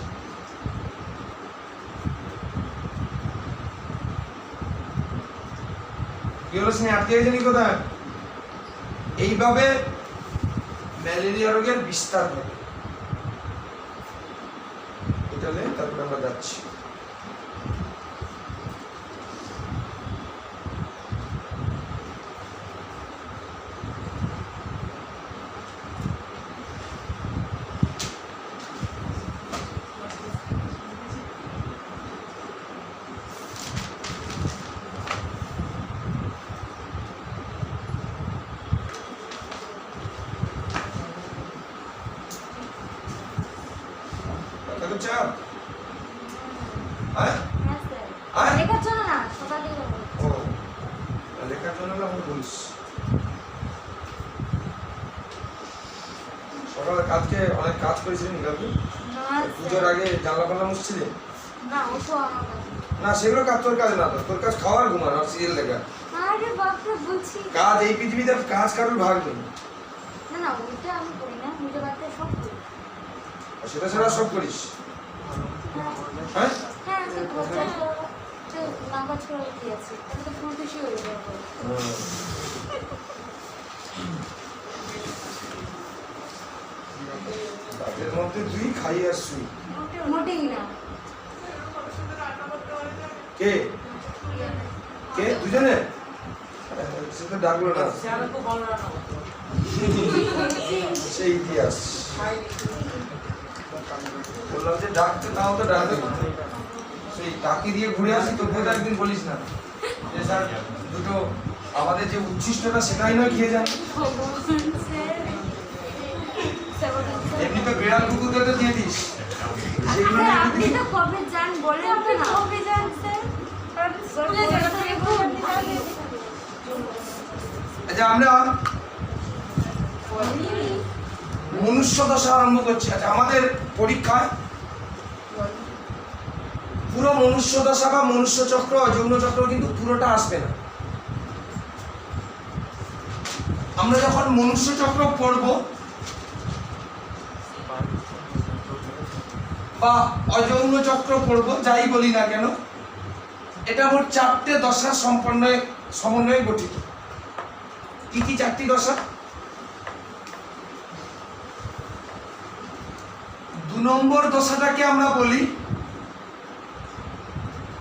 কি হলো সে আটকে গেছে নি কোথায়? এইভাবে ম্যালেরিয়া রোগের বিস্তার ঘটে। তারপরে আমরা যাচ্ছি। করছে হ্যাঁ
হ্যাঁ লেখার জন্য না সকালে
ও লেখার জন্য না আমি বলিস সকালে কাজকে অনেক কাজ করেছিলেন কালকে পুজোর আগে জানলা পাল্লা মুছছিলেন
না ওঠো আমার কাছে
না সেগুলো কাজ তোর কাজ না তো তোর কাজ খাওয়ার ঘুমানো আর সিরিয়াল দেখা
আরে বাপরে বলছি
কাজ এই পৃথিবীতে কাজ কারোর ভাগ নেই
না না ওইটা আমি করি না পুজো বাড়িতে সব করি
আর সেটা ছাড়া সব করিস হ্যাঁ
হ্যাঁ সে ঘরটা তো নামাজ পড়া কি আছে তাহলে তো ফুল খুশি হয়ে যাবে
তাদের মধ্যে তুই খাই আর শুই
মোটেই না
কে কে দুজনে সে তো ডাকলো না সেই ইতিহাস বললাম যে ডাকতে তাও তো ডাকতে সেই টাকি দিয়ে ঘুরে আসি তোকে তো একদিন বলিস না যে স্যার দুটো আমাদের যে উচ্ছিষ্টটা সেটাই নয় খেয়ে যান এমনি তো বিড়াল কুকুরকে তো দিয়ে দিস সেগুলো
আরে
নিয়ে
আপনি তো কবে যান বলেন তো না কবে যান স্যার স্কুলে যান তো এখন
আচ্ছা আমরা মনুষ্য দশা আরম্ভ করছি আচ্ছা আমাদের পরীক্ষায় পুরো মনুষ্য দশা বা মনুষ্য চক্র যৌন চক্র কিন্তু পুরোটা আসবে না আমরা যখন মনুষ্য চক্র পড়ব বা অযৌন চক্র পড়ব যাই বলি না কেন এটা মোট 4টে দশা সমন্বয়ে গঠিত কি কি 4টি দশা 2 নম্বর দশাটাকে আমরা বলি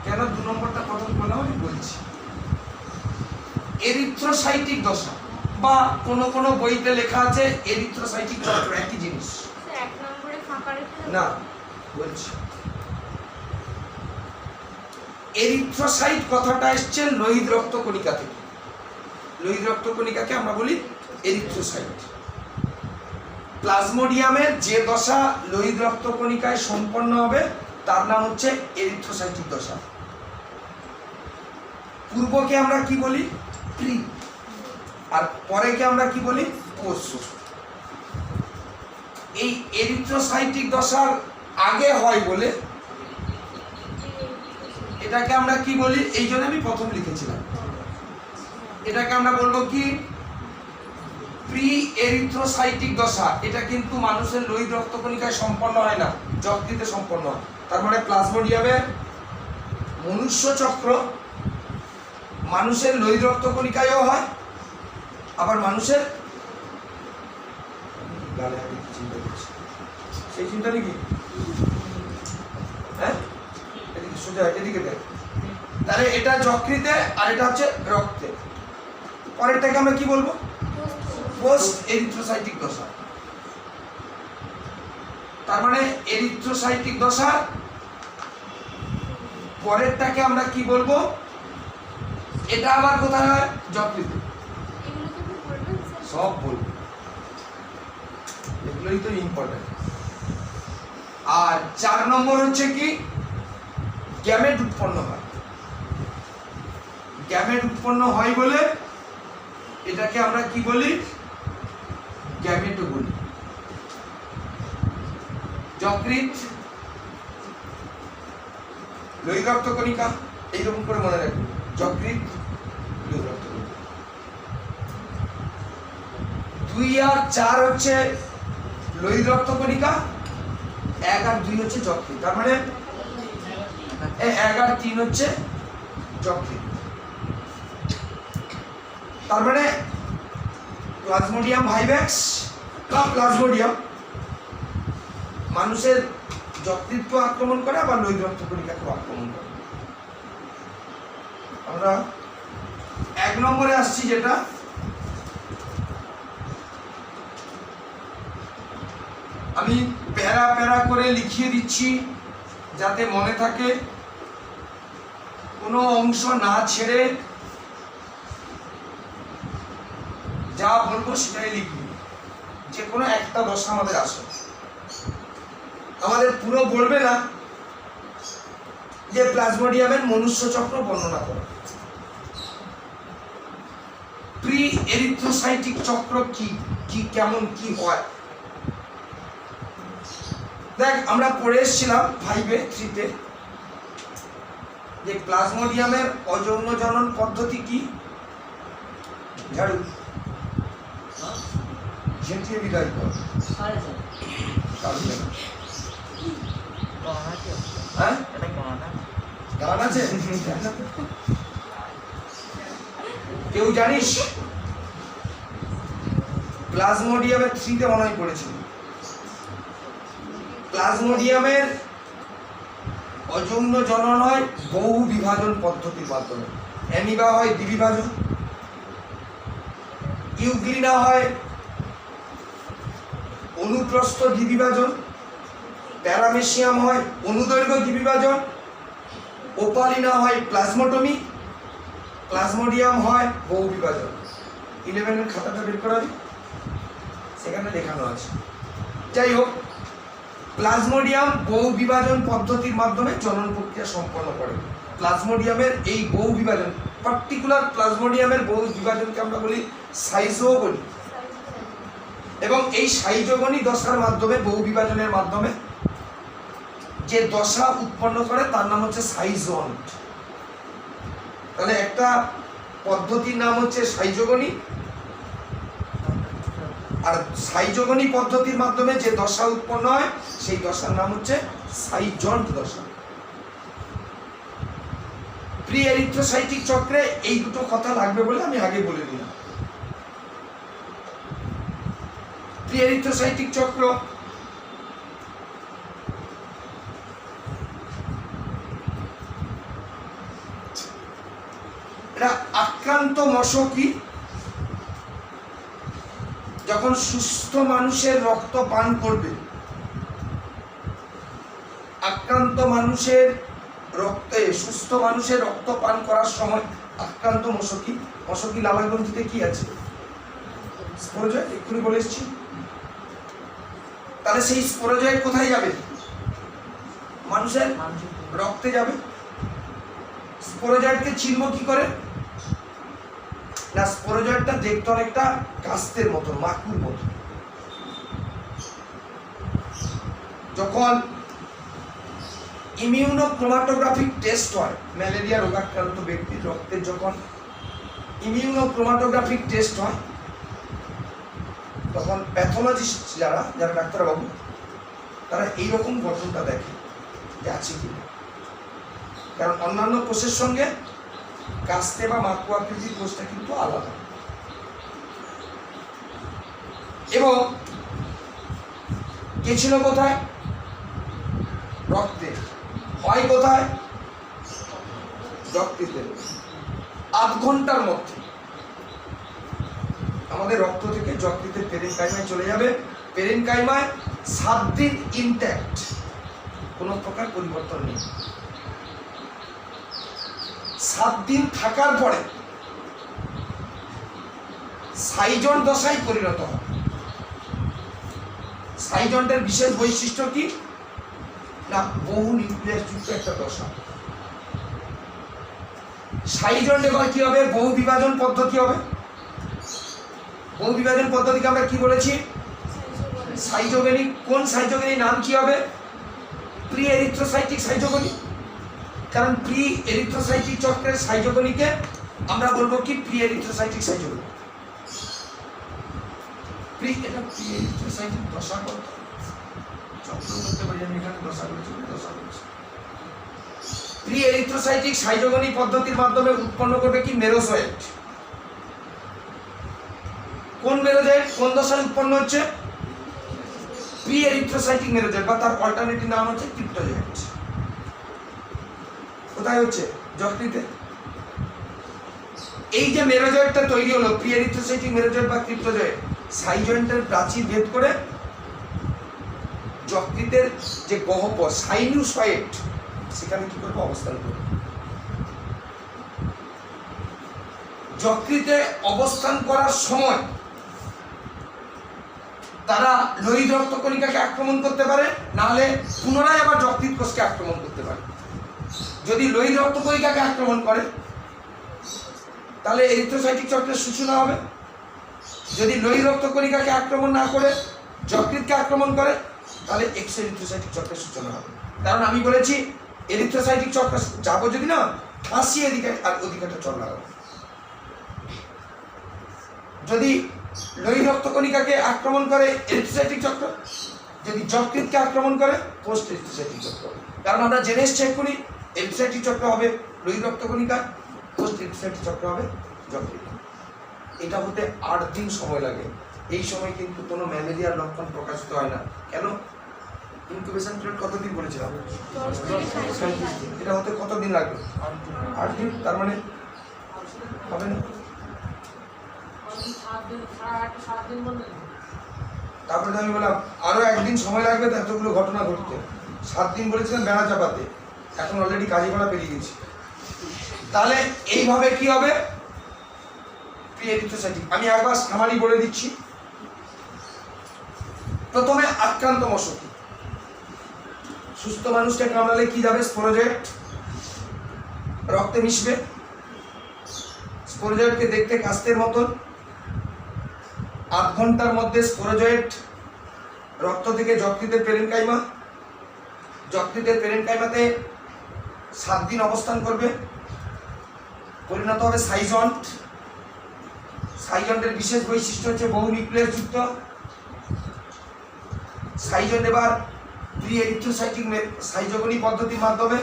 কেন 2 নম্বরটা প্রথম বললাম আমি বলছি এরিথ্রোসাইটিক দশা বা কোন কোন বইতে লেখা আছে এরিথ্রোসাইটিক চক্র একই জিনিস
স্যার এক নম্বরে ফাঁকা রেখে
না বলছি এরিথ্রোসাইট কথাটা এসছে লোহিত রক্ত কণিকা থেকে লোহিত রক্ত কণিকাকে আমরা বলি এরিথ্রোসাইট প্লাজমোডিয়ামের যে দশা লোহিত রক্ত কণিকায় সম্পন্ন হবে তার নাম হচ্ছে এরিথ্রোসাইটিক দশা পূর্বকে আমরা কি বলি প্রি আর পরেকে আমরা কি বলি পোস্ট এই এরিথ্রোসাইটিক দশার আগে হয় বলে এটাকে আমরা কি বলি এই জন্য আমি প্রথম লিখেছিলাম এটাকে আমরা বলবো কি প্রি এরিথ্রোসাইটিক দশা এটা কিন্তু মানুষের লোহিত রক্ত কণিকায় সম্পন্ন হয় না যকৃতে সম্পন্ন হয় তার মানে প্লাজমোডিয়ামের মনুষ্য চক্র মানুষের লোহিত রক্ত কণিকায়ও হয় আবার মানুষের গালে আমি চিন্তা করছি সেই চিন্তা নাকি হ্যাঁ এদিকে সোজা এদিকে দেখ তাহলে এটা যকৃতে আর এটা হচ্ছে রক্তে পরেরটাকে আমরা কি বলবো পোস্ট এরিথ্রোসাইটিক দশা তার মানে এরিথ্রোসাইটিক দশা পরেরটাকে আমরা কি বলবো এটা আবার কোথায় হয় যকৃতে
এগুলো তো আপনি বলবেন স্যার
সব বলবো এগুলোই তো ইম্পর্টেন্ট আর 4 নম্বর হচ্ছে কি গ্যামেট উৎপন্ন হয় গ্যামেট উৎপন্ন হয় বলে এটাকে আমরা কি বলি গ্যামেটো বলি যকৃৎ লোহিত রক্ত কণিকা এইরকম করে মনে রাখবে যকৃৎ লোহিত রক্ত কণিকা 2 আর 4 হচ্ছে লোহিত রক্ত কণিকা 1 আর 2 হচ্ছে যকৃৎ তার মানে 1 আর 3 হচ্ছে যকৃৎ তার মানে প্লাজমোডিয়াম ভাইভ্যাক্স বা প্লাজমোডিয়াম মানুষের যকৃৎকে আক্রমণ করে আবার লোহিত রক্ত কণিকাকে আক্রমণ করে আমরা 1 নম্বরে আসছি যেটা আমি প্যারা প্যারা করে লিখিয়ে দিচ্ছি যাতে মনে থাকে কোনো অংশ না ছেড়ে যা বলবো সেটাই লিখবি যে কোনো একটা দশা আমাদের আসে আমাদের পুরো বলবে না যে প্লাজমোডিয়ামের মনুষ্য চক্র বর্ণনা করো। প্রি এরিথ্রোসাইটিক চক্র কি কি কেমন কি হয় দেখ, আমরা পড়ে এসেছিলাম 5-এ 3-তে যে প্লাজমোডিয়ামের অযৌন জনন পদ্ধতি কি। ঝাড়ু ঝেঁটিয়ে বিদায় কর। হ্যাঁ গান আছে কেউ জানিস? প্লাজমোডিয়ামের 3-তে মনে হয় পড়েছিল। প্লাজমোডিয়ামের অযৌন জনন হয় বহু বিভাজন পদ্ধতির মাধ্যমে। অ্যামিবা হয় দ্বিবিভাজন, ইউগ্লিনা হয় অনুপ্রস্থ দ্বিবিভাজন, প্যারামেসিয়াম হয় অনুদৈর্ঘ্য দ্বিবিভাজন, ওপালিনা হয় প্লাজমোটমি, প্লাজমোডিয়াম হয় বহু বিভাজন। 11-এর খাতাটা বের করা যায়, সেখানে দেখানো আছে। যাই হোক, প্লাজমোডিয়াম বহু বিভাজন পদ্ধতির মাধ্যমে জনন প্রক্রিয়া সম্পন্ন করে। প্লাজমোডিয়ামের এই বহু বিভাজন, পার্টিকুলার প্লাজমোডিয়ামের বহু বিভাজনকে আমরা বলি সাইজোগনি, এবং এই সাইজোগনি দশার মাধ্যমে বহু বিভাজনের মাধ্যমে যে দশা উৎপন্ন করে তার নাম হচ্ছে সাইজন্ট। তাহলে একটা পদ্ধতির নাম হচ্ছে সাইজোগনি, আর সাইজোগনি পদ্ধতির মাধ্যমে যে দশা উৎপন্ন হয় সেই দশার নাম হচ্ছে সাইজন্ট দশা। প্রি এরিথ্রোসাইটিক চক্রে এই দুটো কথা লাগবে বলে আমি আগে বলে দিলাম। প্রি এরিথ্রোসাইটিক চক্র এটা আক্রান্ত মশকি যখন সুস্থ মানুষের রক্ত পান করবে, আক্রান্ত মানুষের রক্তে সুস্থ মানুষের রক্ত পান করার সময় আক্রান্ত মশকি লালাগ্রন্থিতে কি আছে? স্পোরোজয়েড, এক্ষুনি বলে এসেছি। তাহলে সেই স্পোরোজয়েড কোথায় যাবে? মানুষের রক্তে যাবে। স্পোরোজয়েডকে চিনব কি করে? না, স্পোরোজয়েডটা দেখতে অনেকটা কাস্তের মতো, মাকুর মতো। যখন ইমিউনোক্রোমাটোগ্রাফিক টেস্ট হয় ম্যালেরিয়া রোগাক্রান্ত ব্যক্তির রক্তে, যখন ইমিউনোক্রোমাটোগ্রাফিক টেস্ট হয় তখন প্যাথোলজিস্ট যারা ডাক্তারবাবু তারা এইরকম গঠনটা দেখে যে আছে কি। কারণ অন্যান্য কোষের সঙ্গে কাস্তে বা মাকু আকৃতির কোষটা কিন্তু আলাদা। এবং গেছিল কোথায়? রক্তে। হয় কোথায়? যকৃতে। আধ ঘন্টার মধ্যে আমাদের রক্ত থেকে যকৃতের পেরেনকাইমায় চলে যাবে। পেরেনকাইমায় 7 দিন ইনট্যাক্ট, কোনো প্রকার পরিবর্তন নেই। 7 দিন থাকার পরে সাইজন্ট দশায় পরিণত হয়। সাইজন্টের বিশেষ বৈশিষ্ট্য কি? না, বহু নিউক্লিয়াস যুক্ত একটা দশা। সাইজন্ট এবার কি হবে? বহু বিভাজন পদ্ধতি হবে। বহু বিভাজন পদ্ধতিকে আমরা কি বলেছি? সাইজোগনি। কোন সাইজোগনি নাম কি হবে? Pre erythrocytic schizogony. কারণ প্রি এরিথ্রোসাইটিক চক্রের সাইজোগনিকে আমরা বলবো কি? Pre erythrocytic schizogony. এটা প্রি এরিথ্রোসাইটিক দশা করতে চক্র করতে পারি আমি, এখানে দশা করেছি। প্রি এরিথ্রোসাইটিক সাইজোগনি পদ্ধতির মাধ্যমে উৎপন্ন করবে কি? মেরোজয়েড। কোন মেরোজয়েড কোন দশায় উৎপন্ন হচ্ছে? প্রি এরিথ্রোসাইটিক মেরোজয়েড, বা তার অল্টারনেটিভ নাম হচ্ছে ক্রিপ্টোজয়েড। কোথায় হচ্ছে? যকৃতে। এই যে মেরোজয়েডটা তৈরি হলো, প্রি এরিথ্রোসাইটিক মেরোজয়েড বা ক্রিপ্টোজয়েড, সাইজয়েন্টের প্রাচীর ভেদ করে যকৃতের যে গহ্বর সাইনুসয়েড সেখানে কি করবে? অবস্থান করবে। যকৃতে অবস্থান করার সময় তারা লোহিত রক্তকণিকাকে আক্রমণ করতে পারে, নাহলে পুনরায় আবার যকৃৎ কোষকে আক্রমণ করতে পারে। যদি লোহিত রক্তকণিকাকে আক্রমণ করে তাহলে এরিথ্রোসাইটিক চক্রের সূচনা হবে। যদি লোহিত রক্তকণিকাকে আক্রমণ না করে যকৃৎকে আক্রমণ করে তাহলে এক্স এরিথ্রোসাইটিক চক্রের সূচনা হবে। কারণ আমি বলেছি এরিথ্রোসাইটিক চক্র যাবো যদি না ফাঁসি এদিকে আর ওদিকে চল লাগাবো। যদি লোহিত রক্তকণিকাকে আক্রমণ করে এরিথ্রোসাইটিক চক্র, যদি যকৃৎকে আক্রমণ করে পোস্ট এরিথ্রোসাইটিক চক্র। কারণ আমরা জেনে এসছি এক্ষুনি এরিথ্রোসাইটিক চক্র হবে লোহিত রক্তকণিকা, পোস্ট এরিথ্রোসাইটিক চক্র হবে যকৃৎ। এটা হতে 8 দিন সময় লাগে। এই সময় কিন্তু কোনো ম্যালেরিয়ার লক্ষণ প্রকাশিত হয় না। কেন? ইনকিউবেশন পিরিয়ড কতদিন বলেছিলাম? 37 দিন। এটা হতে কতদিন লাগবে? 8 দিন। তার মানে হবে না। তারপরে আমি বললাম আরো 1 দিন সময় লাগবে তো এতগুলো ঘটনা ঘটতে। 7 দিন বলেছিলাম বেড়া চাপাতে, এখন অলরেডি কাজীপাড়া পেরিয়ে গেছি। তাহলে এইভাবে কি হবে? প্রি-এরিথ্রোসাইটিক। আমি একবার সামারি বলে দিচ্ছি। প্রথমে আক্রান্ত মশক, সুস্থ মানুষকে কামড়ালে কি যাবে? স্পোরোজয়েট রক্তে মিশবে। স্পোরোজয়েটকে দেখতে কাস্তের মতন। 8 ঘন্টার মধ্যে স্পোরোজয়েট রক্ত থেকে যকৃতের পেরেনকাইমা, যকৃতের পেরেনকাইমাতে 7 দিন অবস্থান করবে, পরিণত হবে সাইজন্ট। সাইজন্টের বিশেষ বৈশিষ্ট্য হচ্ছে বহু নিউক্লিয়াস যুক্ত। সাইজন্ট এবার প্রি-এরিথ্রোসাইটিক সাইজোগনি পদ্ধতির মাধ্যমে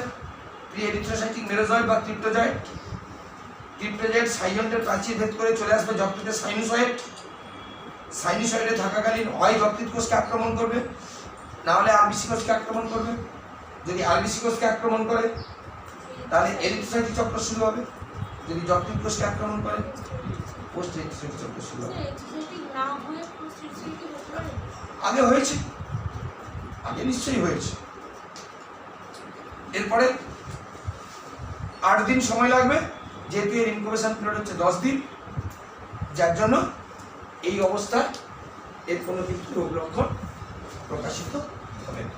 প্রি-এরিথ্রোসাইটিক মেরোজয়েড বা ক্রিপ্টোজয়েড, ক্রিপ্টোজয়েড সাইজন্টের প্রাচীর ভেদ করে চলে আসবে যকৃতের সাইনোসয়েড। সাইনোসয়েডে থাকাকালীন হয় যকৃৎ কোষকে আক্রমণ করবে, না হলে আরবিসি কোষকে আক্রমণ করবে। যদি আরবিসি কোষকে আক্রমণ করে তাহলে এরিথ্রোসাইটিক চক্র শুরু হবে। যদি যকৃৎ কোষকে আক্রমণ করে পোস্ট এরিথ্রোসাইটিক চক্র শুরু হবে। আগে হয়েছে, আগে নিশ্চয়ই হয়েছে। এরপরে 8 দিন সময় লাগবে, যেহেতু এর ইনকিউবেশন পিরিয়ড হচ্ছে 10 দিন, যার জন্য এই অবস্থায় এর কোনো কিন্তু রোগ লক্ষণ প্রকাশিত হবে না।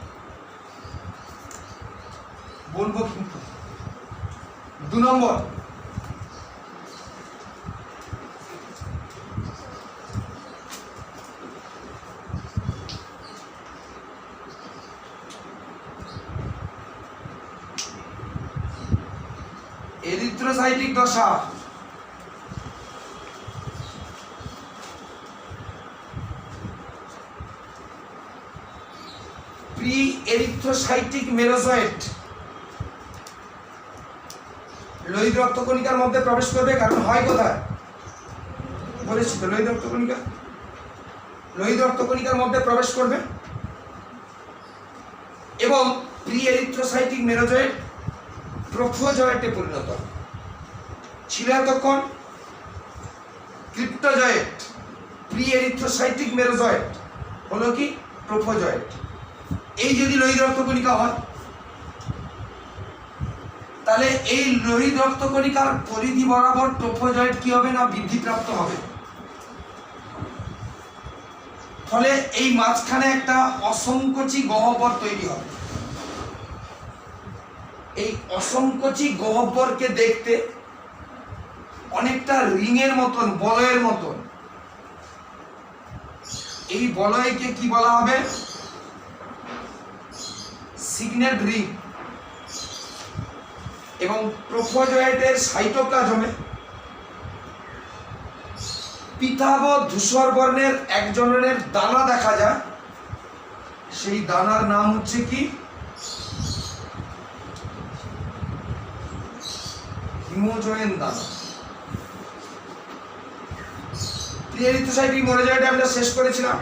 বলবো কিন্তু 2 নম্বর, এরিথ্রোসাইটিক দশা। প্রি-এরিথ্রোসাইটিক মেরোজয়েট লোহিত রক্তকণিকার মধ্যে প্রবেশ করবে। কারণ হয় কোথায় বলেছি তো, লোহিত রক্তকণিকা, লোহিত রক্তকণিকার মধ্যে প্রবেশ করবে এবং প্রি-এরিথ্রোসাইটিক মেরোজয়েট প্রোফোজয়েটে পরিণত ছিল এতক্ষণ ক্রিপ্টোজয়েট। প্রি-এরিথ্রোসাইটিক মেরোজয়েট হলো কি? প্রোফোজয়েট। এই যদি লোহিত রক্তকণিকা হয় তাহলে এই লোহিত রক্তকণিকার পরিধি বরাবর প্রোফোজয়েট কি হবে না? বৃদ্ধিপ্রাপ্ত হবে। ফলে এই মাঝখানে একটা অসংকোচী গহ্বর তৈরি হবে। এই অসংকোচী গহ্বরকে দেখতে অনেকটা রিংয়ের মতন, বলয়ের মতন। এই বলয়কে কি বলা হবে? Signet ring. এবং প্রোফোজয়েটের সাইটোপ্লাজমে পিতাব ধূসর বর্ণের এক ধরনের দানা দেখা যায়। সেই দানার নাম হচ্ছে কি? হিমোজয়েন দানা। প্রি-এরিথ্রোসাইটিক মেরোজয়েটে আমরা শেষ করেছিলাম।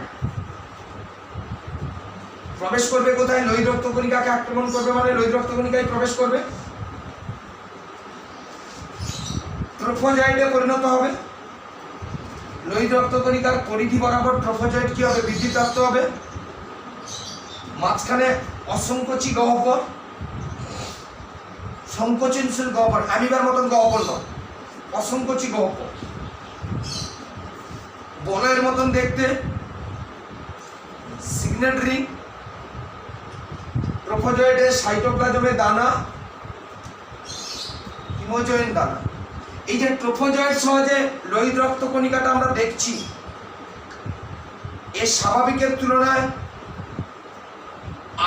প্রবেশ করবে কোথায়? লোহিত রক্তকণিকাকে আক্রমণ করবে, মানে লোহিত রক্তকণিকায় প্রবেশ করবে, প্রোফোজয়েটে পরিণত হবে। লোহিত রক্তকণিকার পরিধি বরাবর প্রোফোজয়েট কি হবে? বৃদ্ধিপ্রাপ্ত হবে। মাঝখানে অসংকোচী গহ্বর, সংকোচনশীল গহ্বর, অ্যামিবার মতন গহ্বর নয়, অসংকোচী গহ্বর, বলয়ের মতন দেখতে। সিগন্যাল রিং, ট্রোফোজয়েডের সাইটোপ্লাজমে দানা, হিমোজয়েন দানা। এই যে ট্রোফোজয়েড সহ যে লোহিত রক্ত কণিকাটা আমরা দেখছি, এর স্বাভাবিকের তুলনায়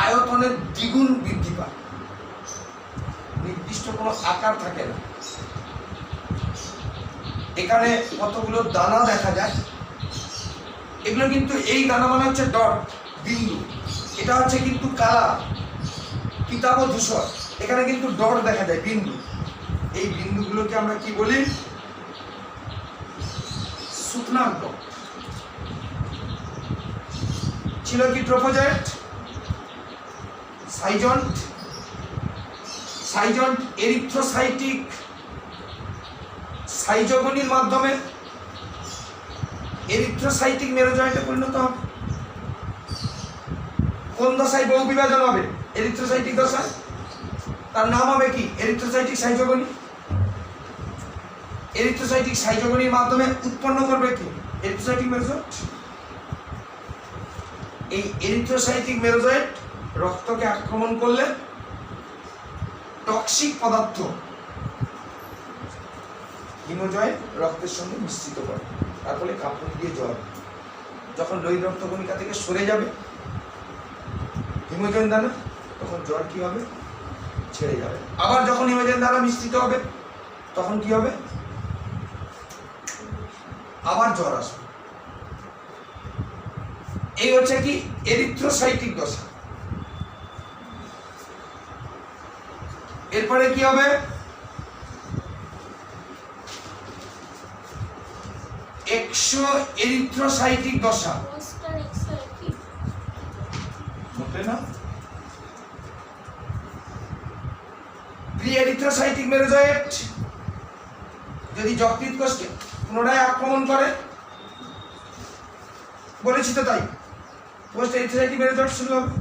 আয়তনের দ্বিগুণ বৃদ্ধি পায়, নির্দিষ্ট কোনো আকার থাকে না। এখানে কতগুলো দানা দেখা যায়, এগুলো কিন্তু এই দানা মানে হচ্ছে ডট, বিন্দু, এটা হচ্ছে কিন্তু কালা কিতাব ধূসর, এখানে কিন্তু ডট দেখা যায়, বিন্দু। এই বিন্দুগুলোকে আমরা কি বলি? শুকনাঙ্ক। ছিল কি ট্রোফোজয়েড, সাইজন্ট, সাইজন্ট এরিথ্রোসাইটিক সাইজোগনির মাধ্যমে এরিথ্রোসাইটিক মেরোজয়েটে পরিণত হবে। কোন দশায় বহু বিভাজন হবে? এরিথ্রোসাইটিক দশায়। তার নাম হবে কি? Erythrocytic schizogony. এরিথ্রোসাইটিক সাইজোগনির মাধ্যমে উৎপন্ন করবে কি? Erythrocytic merozoite. এই এরিথ্রোসাইটিক মেরোজয়েট রক্তকে আক্রমণ করলে টক্সিক পদার্থ হিমোজয়েট রক্তের সঙ্গে মিশ্রিত করে, তার ফলে কাঁপুনি দিয়ে জ্বর। যখন লোহিত রক্ত কণিকা থেকে সরে যাবে হিমোজয়েন দানা, তখন জ্বর কি হবে? ছেড়ে যাবে। আবার যখন হিমোজয়েন দানা মিশ্রিত হবে তখন কি হবে? আবার জ্বর আসবে। এই হচ্ছে কি এরিথ্রোসাইটিক দশা। এরপরে কি হবে? এক্সো এরিথ্রোসাইটিক দশা। মোটে না। প্রি এরিথ্রোসাইটিক মেরোজয়েট যদি যকৃৎ কোষকে পুনরায় আক্রমণ করে, বলেছি তো তাই, পোস্ট এরিথ্রোসাইটিক মেরোজয়েট শুরু হবে।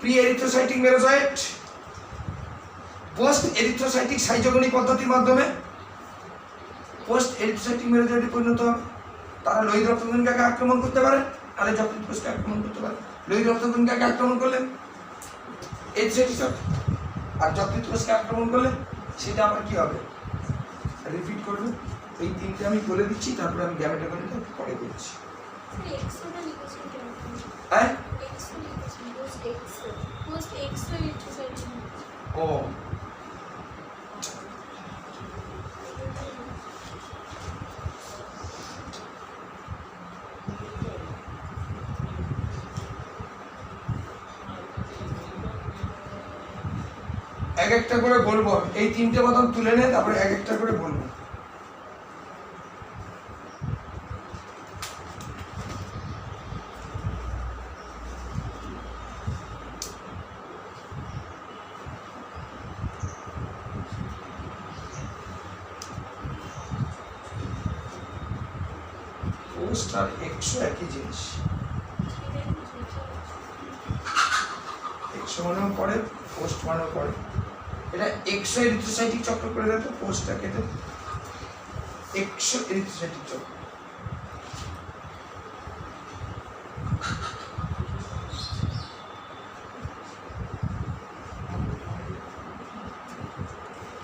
Pre erythrocytic merozoite post erythrocytic schizogony পদ্ধতির মাধ্যমে পোস্ট এরিথ্রোসাইটিক মেরোজয়েটে পরিণত হবে। তারা লোহিত রক্ত কণিকাকে আক্রমণ করতে পারে, তাহলে যকৃৎ কোষকে আক্রমণ করতে পারে। লোহিত রক্ত কণিকাকে আক্রমণ করলে এরিথ্রোসাইটিক, আর যকৃৎ কোষকে আক্রমণ করলে সেটা আবার কি হবে? রিপিট করবে। এই তিনটে আমি বলে দিচ্ছি, তারপরে আমি গ্যামেটোগনিটা পরে করছি। হ্যাঁ, ও এক একটা করে বলবো। এই তিনটে মতন তুলে নে, তারপরে এক একটা করে বলবো। পোস্ট আর এক্সো একই জিনিস। এক্সো মানেও পড়ে, পোস্ট মানেও পড়ে। এটা এক্সো এরিথ্রোসাইটিক চক্র করে দেয়, তো পোস্টটা কেটে এক্সো এরিথ্রোসাইটিক চক্র।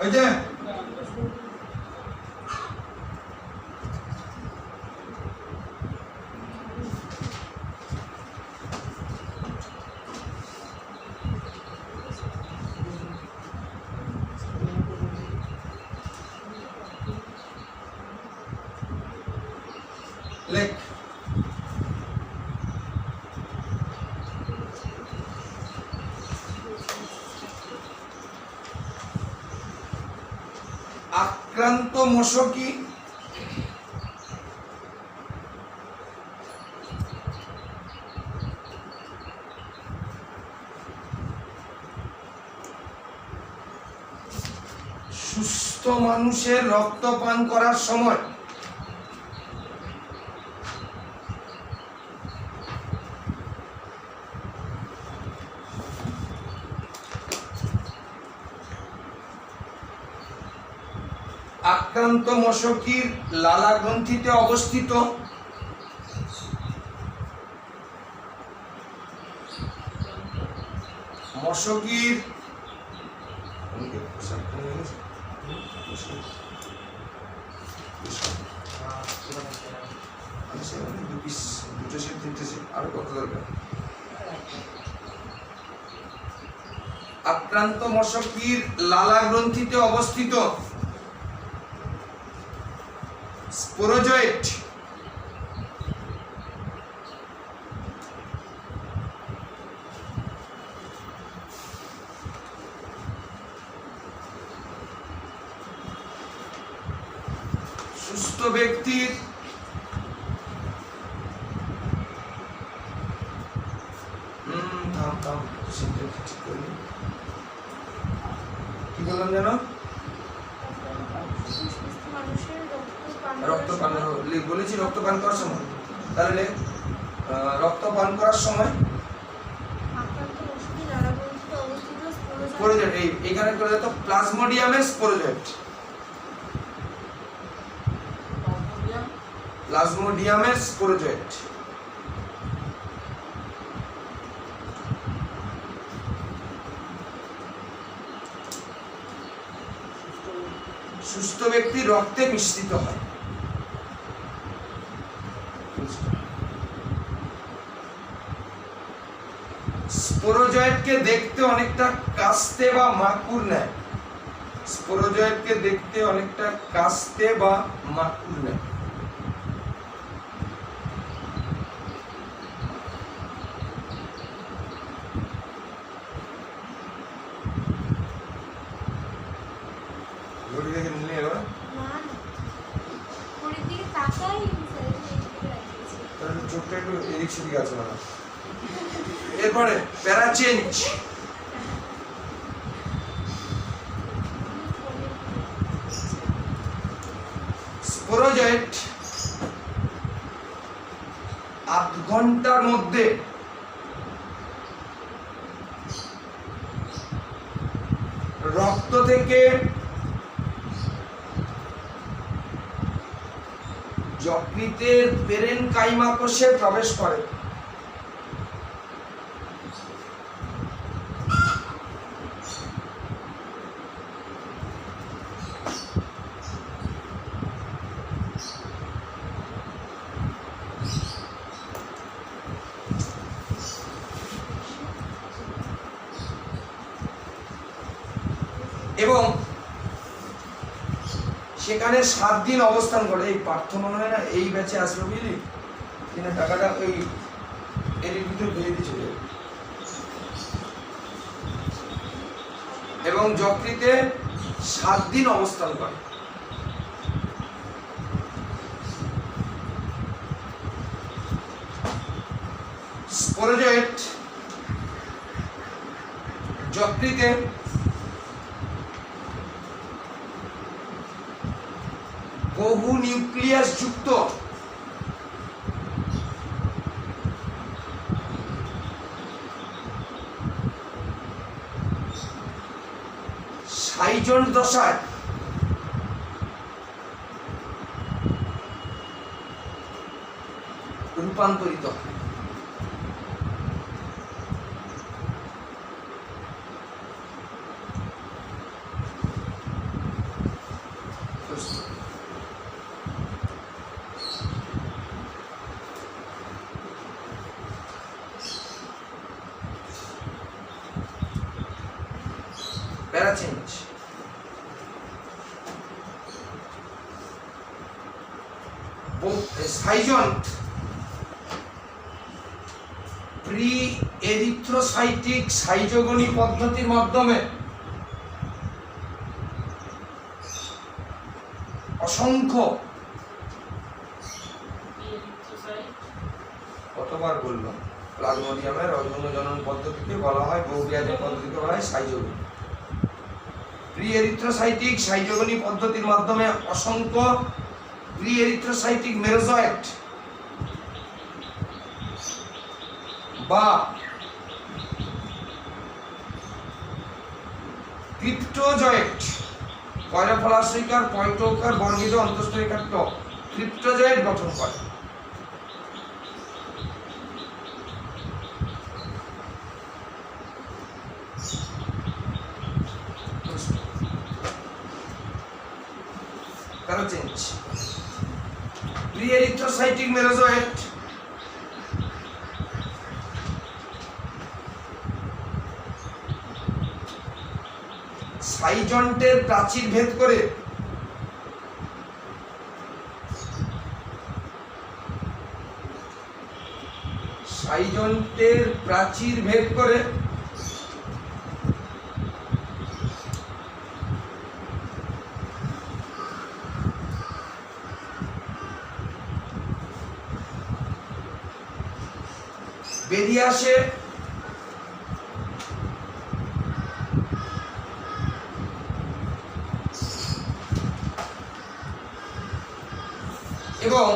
ওই যে লেখ আক্রান্ত মশকি সুস্থ মানুষের রক্ত পান করার সময় আক্রান্ত মশকির লালা গ্রন্থিতে অবস্থিত মশকির দুটো সেট তিনটে সেট আরো কত দরকার? আক্রান্ত মশকির লালা গ্রন্থিতে অবস্থিত স্পোরোজয়েট সুস্থ ব্যক্তির কি বললাম জানো?
মানুষের
রক্ত পান বলেছি, রক্ত পান করার সময়, তাহলে রক্ত পান করার সময়
আক্রান্ত মশকির লালা গ্রন্থিতে অবস্থিত
স্পোরোজয়েট, এইখানে করে যেত প্লাজমোডিয়ামের স্পোরোজয়েট, প্লাজমোডিয়ামের স্পোরোজয়েট। সুস্থ ব্যক্তির রক্তে মিশ্রিত হয়। স্পোরোজয়েটকে দেখতে অনেকটা কাস্তে বা মাকুর নেয়, স্পোরোজয়েটকে দেখতে অনেকটা কাস্তে বা মাকুর নেয়। ঘড়ি দেখে নিলে এবার
না না ঘড়ির দিকে তাকাই
তাহলে চোখটা একটু এদিক সেদিক আছে না। এরপরে প্যারা চেঞ্জ। স্পোরোজয়েট আধ ঘন্টার মধ্যে রক্ত থেকে যকৃতের পেরেনকাইমা কোষে প্রবেশ করে। এবং সেখানে 7 দিন অবস্থান করে। এই পার্থ মনে হয় না এই ব্যাচে আসবে, বুঝলি কিনা, টাকাটা ওই এর ভিতরে ভেজে দিয়ে চলে যাবে। এবং যকৃতে 7 দিন অবস্থান করে। স্পোরোজয়েট যকৃতে বহু নিউক্লিয়াস যুক্ত সাইজন দশায় রূপান্তরিত হয়। প্যারা চেঞ্জ। সাইজন প্রি এরিথ্রোসাইটিক সাইজোগনি পদ্ধতির মাধ্যমে অসংখ্য, কতবার বললাম, প্লাজমোডিয়ামের অজনন পদ্ধতিকে বলা হয়, বহুব্যাধি পদ্ধতিকে বলা হয় সাইজোগনি। প্রি এরিথ্রোসাইটিক সাইজোগনি পদ্ধতির মাধ্যমে অসংখ্য প্রি এরিথ্রোসাইটিক মেরোজয়েট বা ক্রিপ্টোজয়েট, পয়রাফলাশয়িকার পয়টোকার বর্গিত অন্তঃস্থলিকার টক ক্রিপ্টোজয়েট গঠন করে। চেঞ্জ। প্রি এরিথ্রোসাইটিক মেরোজয়েট সাইজন্টের প্রাচীর ভেদ করে বেরিয়ে আসে এবং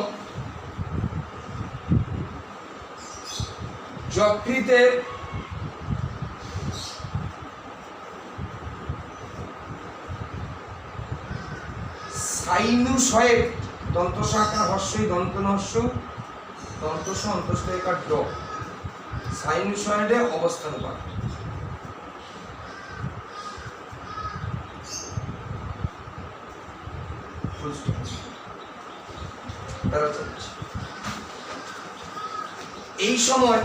যকৃতের সাইনুসয়েড দন্তসাকার হর্ষই দন্তনস্য দন্তস অন্তস্থকার ড সাইনুসয়েডে অবস্থান করে। এই সময়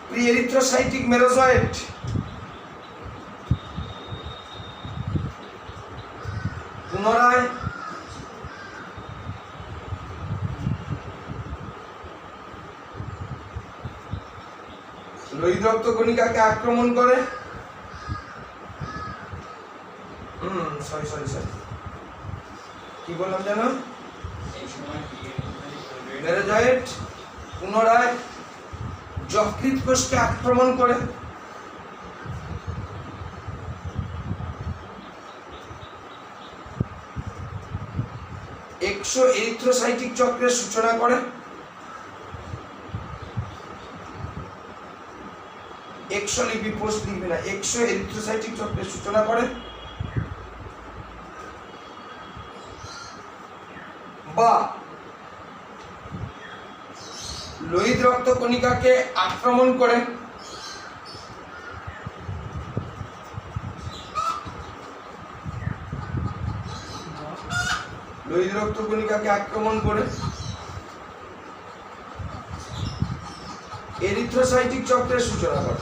প্রি এরিথ্রোসাইটিক মেরোজয়েট পুনরায় লোহিত রক্ত কণিকাকে আক্রমণ করে। সরি কি বললাম জানো?
এই সময়
মেরোজয়েট পুনরায় যকৃৎ কোষকে আক্রমণ করে এক্সো এরিথ্রোসাইটিক চক্রের সূচনা করে। এক্সো লিপি পোস্ট লিখবে না, এক্সো এরিথ্রোসাইটিক চক্রের সূচনা করে বা লোহিত রক্ত কণিকাকে আক্রমণ করে এরিথ্রোসাইটিক চক্রের সূচনা করে।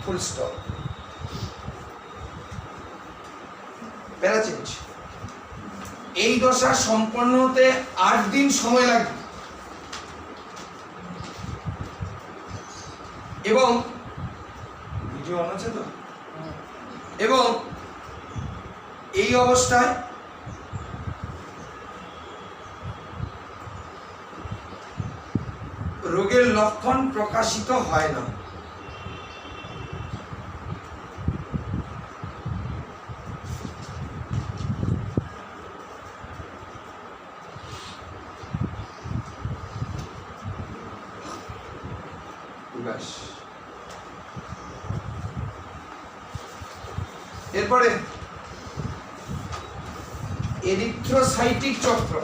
Full stop. প্যারা চেঞ্জ। এই দশা সম্পন্ন হতে 8 দিন সময় লাগবে এবং ভিডিও অন আছে তো, এবং এই অবস্থায় রোগের লক্ষণ প্রকাশিত হয় না। এরপরে এরিথ্রোসাইটিক চক্র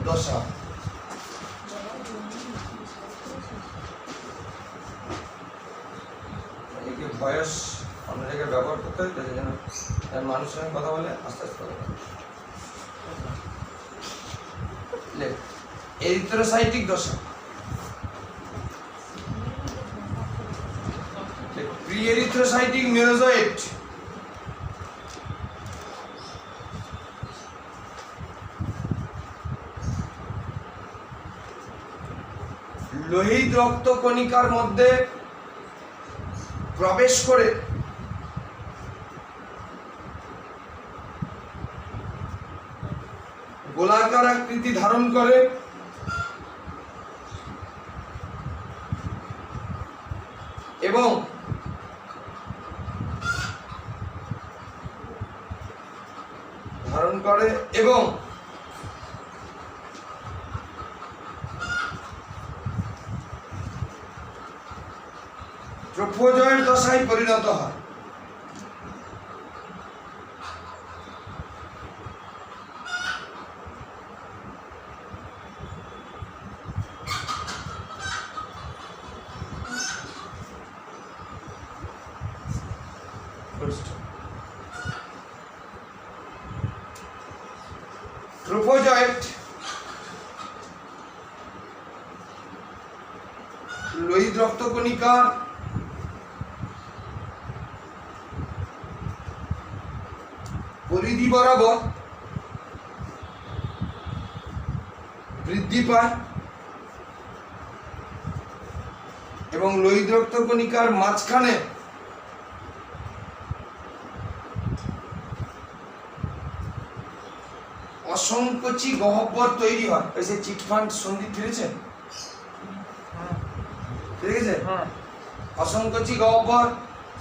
দশা একে বয়স অন্য জায়গায় ব্যবহার করতে হয় যেন মানুষের সঙ্গে কথা বলে আস্তে আস্তে কথা বলে। এরিথ্রোসাইটিক দশা প্রি এরিথ্রোসাইটিক মেরোজয়েট লোহিত রক্ত কণিকার মধ্যে প্রবেশ করে গোলাকার আকৃতি ধারণ করে এবং ট্রফোজয়েড দশায় পরিণত হয়। ট্রফোজয়েড লোহিত রক্তকণিকার পরিধি বরাবর বৃদ্ধি পায় এবং লোহিত রক্তকণিকার মাঝখানে অসংকোচী গহ্বর তৈরি হয়। ওই যে চিটফান্ড সন্ধি ফিরেছেন, ঠিক আছে? অসংকোচী গহ্বর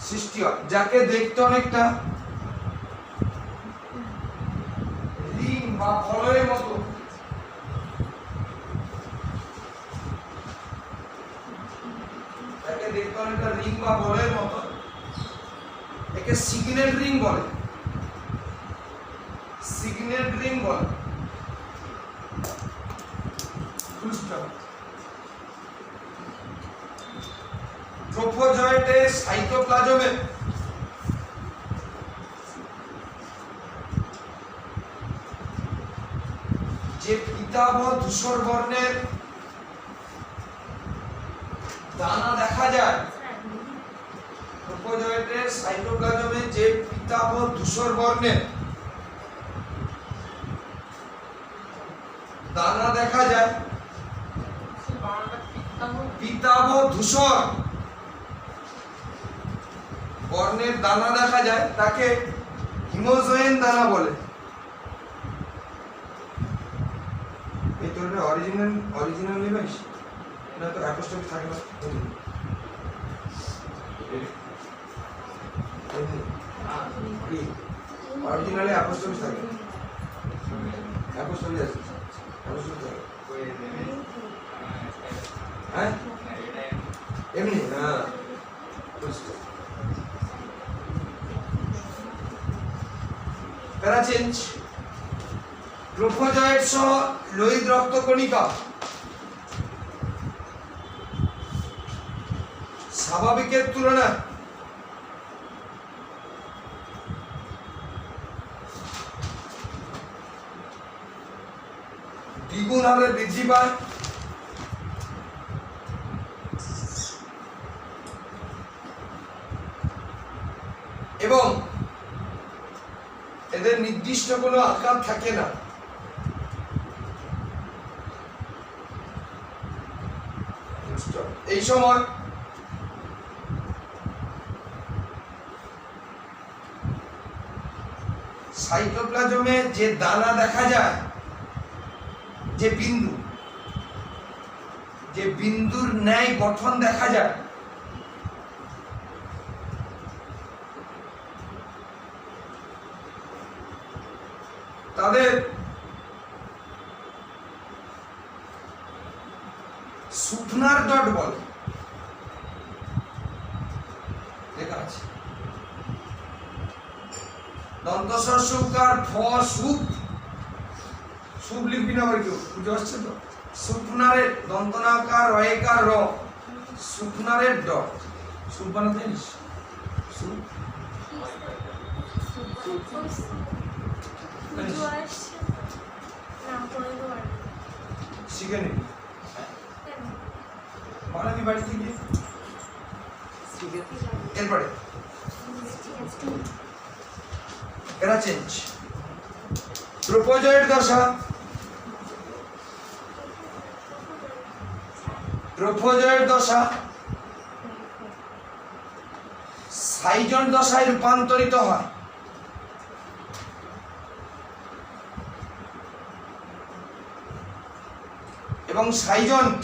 সৃষ্টি হয়, যাকে দেখতে অনেকটা রিং বা ফলয়ের মতো। যাকে দেখতে অনেকটা রিং বা বলের মতো, একে সিগন্যাল রিং বলে। সিগন্যাল রিং বলে। ট্রফোজয়েডের সাইটোপ্লাজমে যে পিতাবহ ধূসর বর্ণের দানা দেখা যায়, ট্রফোজয়েডের সাইটোপ্লাজমে যে পিতাবহ ধূসর বর্ণের দানা দেখা যায়, পিতাবহ ধূসর বর্ণের দানা দেখা যায়, তাকে হিমোজোয়েন দানা বলে। এই তো অরিজিনাল লিভাইস না, তো অ্যাপোস্ট্রফি থাকে না, অরিজিনালে অ্যাপোস্ট্রফি থাকে, অ্যাপোস্ট্রফি আছে, অ্যাপোস্ট্রফি থাকে। হ্যাঁ এমনি, হ্যাঁ প্যারাচেঞ্জ। ট্রফোজয়েড সহ লোহিত রক্তকণিকা স্বাভাবিকের তুলনায় দ্বিগুণ হারে বৃদ্ধি পায় এবং এদের নির্দিষ্ট কোনো আকার থাকে না। এই সময় সাইটোপ্লাজমে যে দানা দেখা যায়, যে বিন্দুর ন্যায় গঠন দেখা যায়, তাদের সুফনার ডট বলে। লেখা আছে দন্তস্বরকার ফ সুপ, সুপ লিখবি না আবার কেউ, বুঝে আসছে তো? সুফনারের দন্তনাকার রয়েকার র, সুফনারের ডট। সুপ বানাতে জানিস? সুপ শিখে নিবি, বানাবি বাড়িতে গিয়ে। এরপরে প্যারাচেঞ্জ। ট্রফোজয়েড দশা, ট্রফোজয়েড দশা সাইজন দশায় রূপান্তরিত হয় এবং সাইজন্ট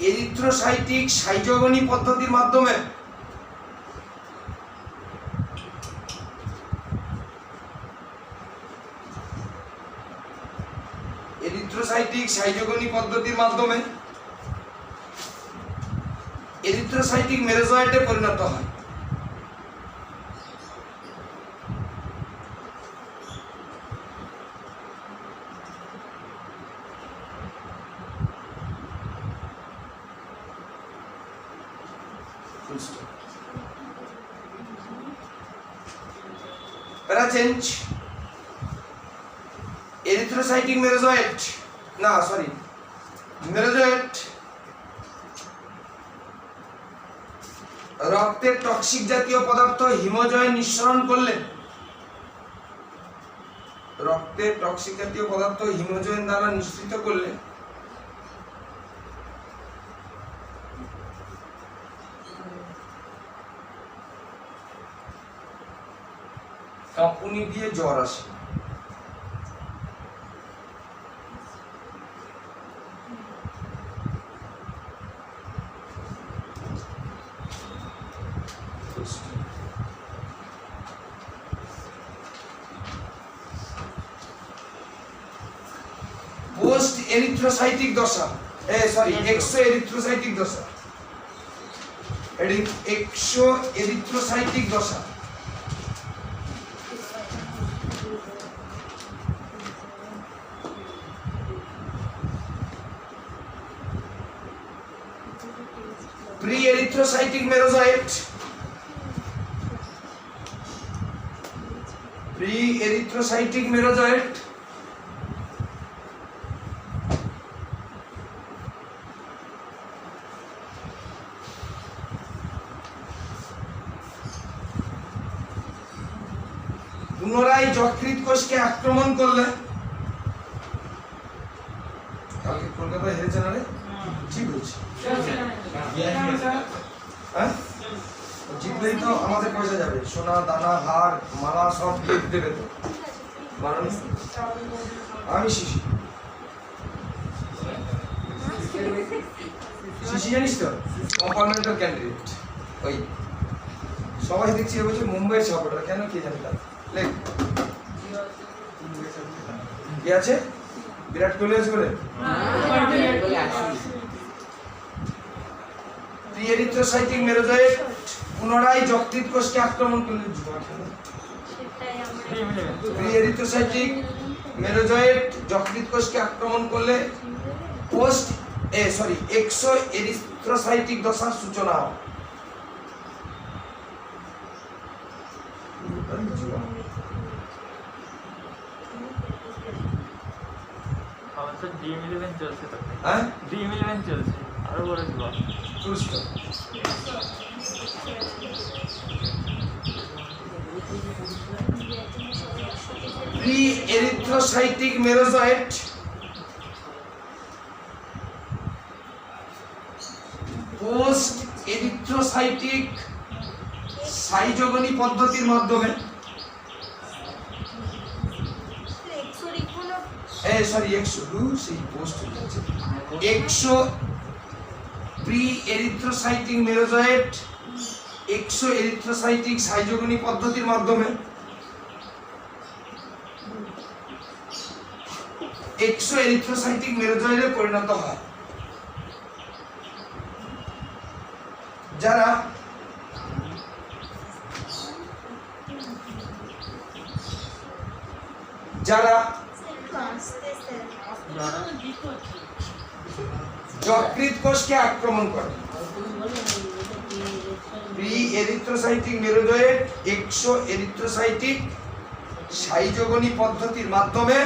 এরিথ্রোসাইটিক সাইজোগনি পদ্ধতির মাধ্যমে এরিথ্রোসাইটিক সাইটোগনি পদ্ধতির মাধ্যমে এরিথ্রোসাইটিক মেরোজয়েটে পরিণত হয়। প্যারাচেঞ্জ এরিথ্রোসাইটিক মেরোজয়েট না সরি মেরোজয়েট রক্তের টক্সিক জাতীয় পদার্থ হিমোজয়ে নিঃসরণ করলে রক্তের টক্সিক জাতীয় পদার্থ হিমোজয়েন দ্বারা নিঃসৃত করলে কাঁপুনি দিয়ে জ্বর আসে। পোস্ট এরিথ্রোসাইটিক দশা এক্সো এরিথ্রোসাইটিক দশা এক্সো এরিথ্রোসাইটিক দশা pre erythrocytic merozoite pre erythrocytic merozoite পুনরায় যকৃৎ কোষকে আক্রমণ করলে কালকে কলকাতায় হেরেছে না রে ঠিক হয়েছে হ্যাঁ জিতলেই তো আমাদের পয়সা যাবে সোনা দানা হার মালা সব গিফট দেবে তো আমি শিশি শিশি জানিস তো কম্পার্টমেন্টাল ক্যান্ডিডেট ওই সবাই দেখছি এবছর মুম্বাইয়ের সাপোর্টার কেন কে জানে তার লেখ কি আছে বিরাট কোহলি আছে বলে প্রি এরিথ্রোসাইটিক মেরোজয়েট পুনরায় যকৃৎ কোষকে আক্রমণ করলে প্রি এরিথ্রোসাইটিক মেরোজয়েট যকৃৎ কোষকে আক্রমণ করলে পোস্ট এক্সো এরিথ্রোসাইটিক দশার সূচনা হয়।
DM11 চলছে তো
হ্যাঁ
DM11 চলছে আরো বড় দিব
pre erythrocytic merozoite post erythrocytic schizogony পদ্ধতির মাধ্যমে exo pre erythrocytic merozoite exo erythrocytic schizogony পদ্ধতির মাধ্যমে এক্সো এরিথ্রোসাইটিক মেরোজয়েটে পরিণত হয়। যারা যারা যকৃৎ কোষকে আক্রমণ করে pre erythrocytic merozoite exo erythrocytic schizogony পদ্ধতির মাধ্যমে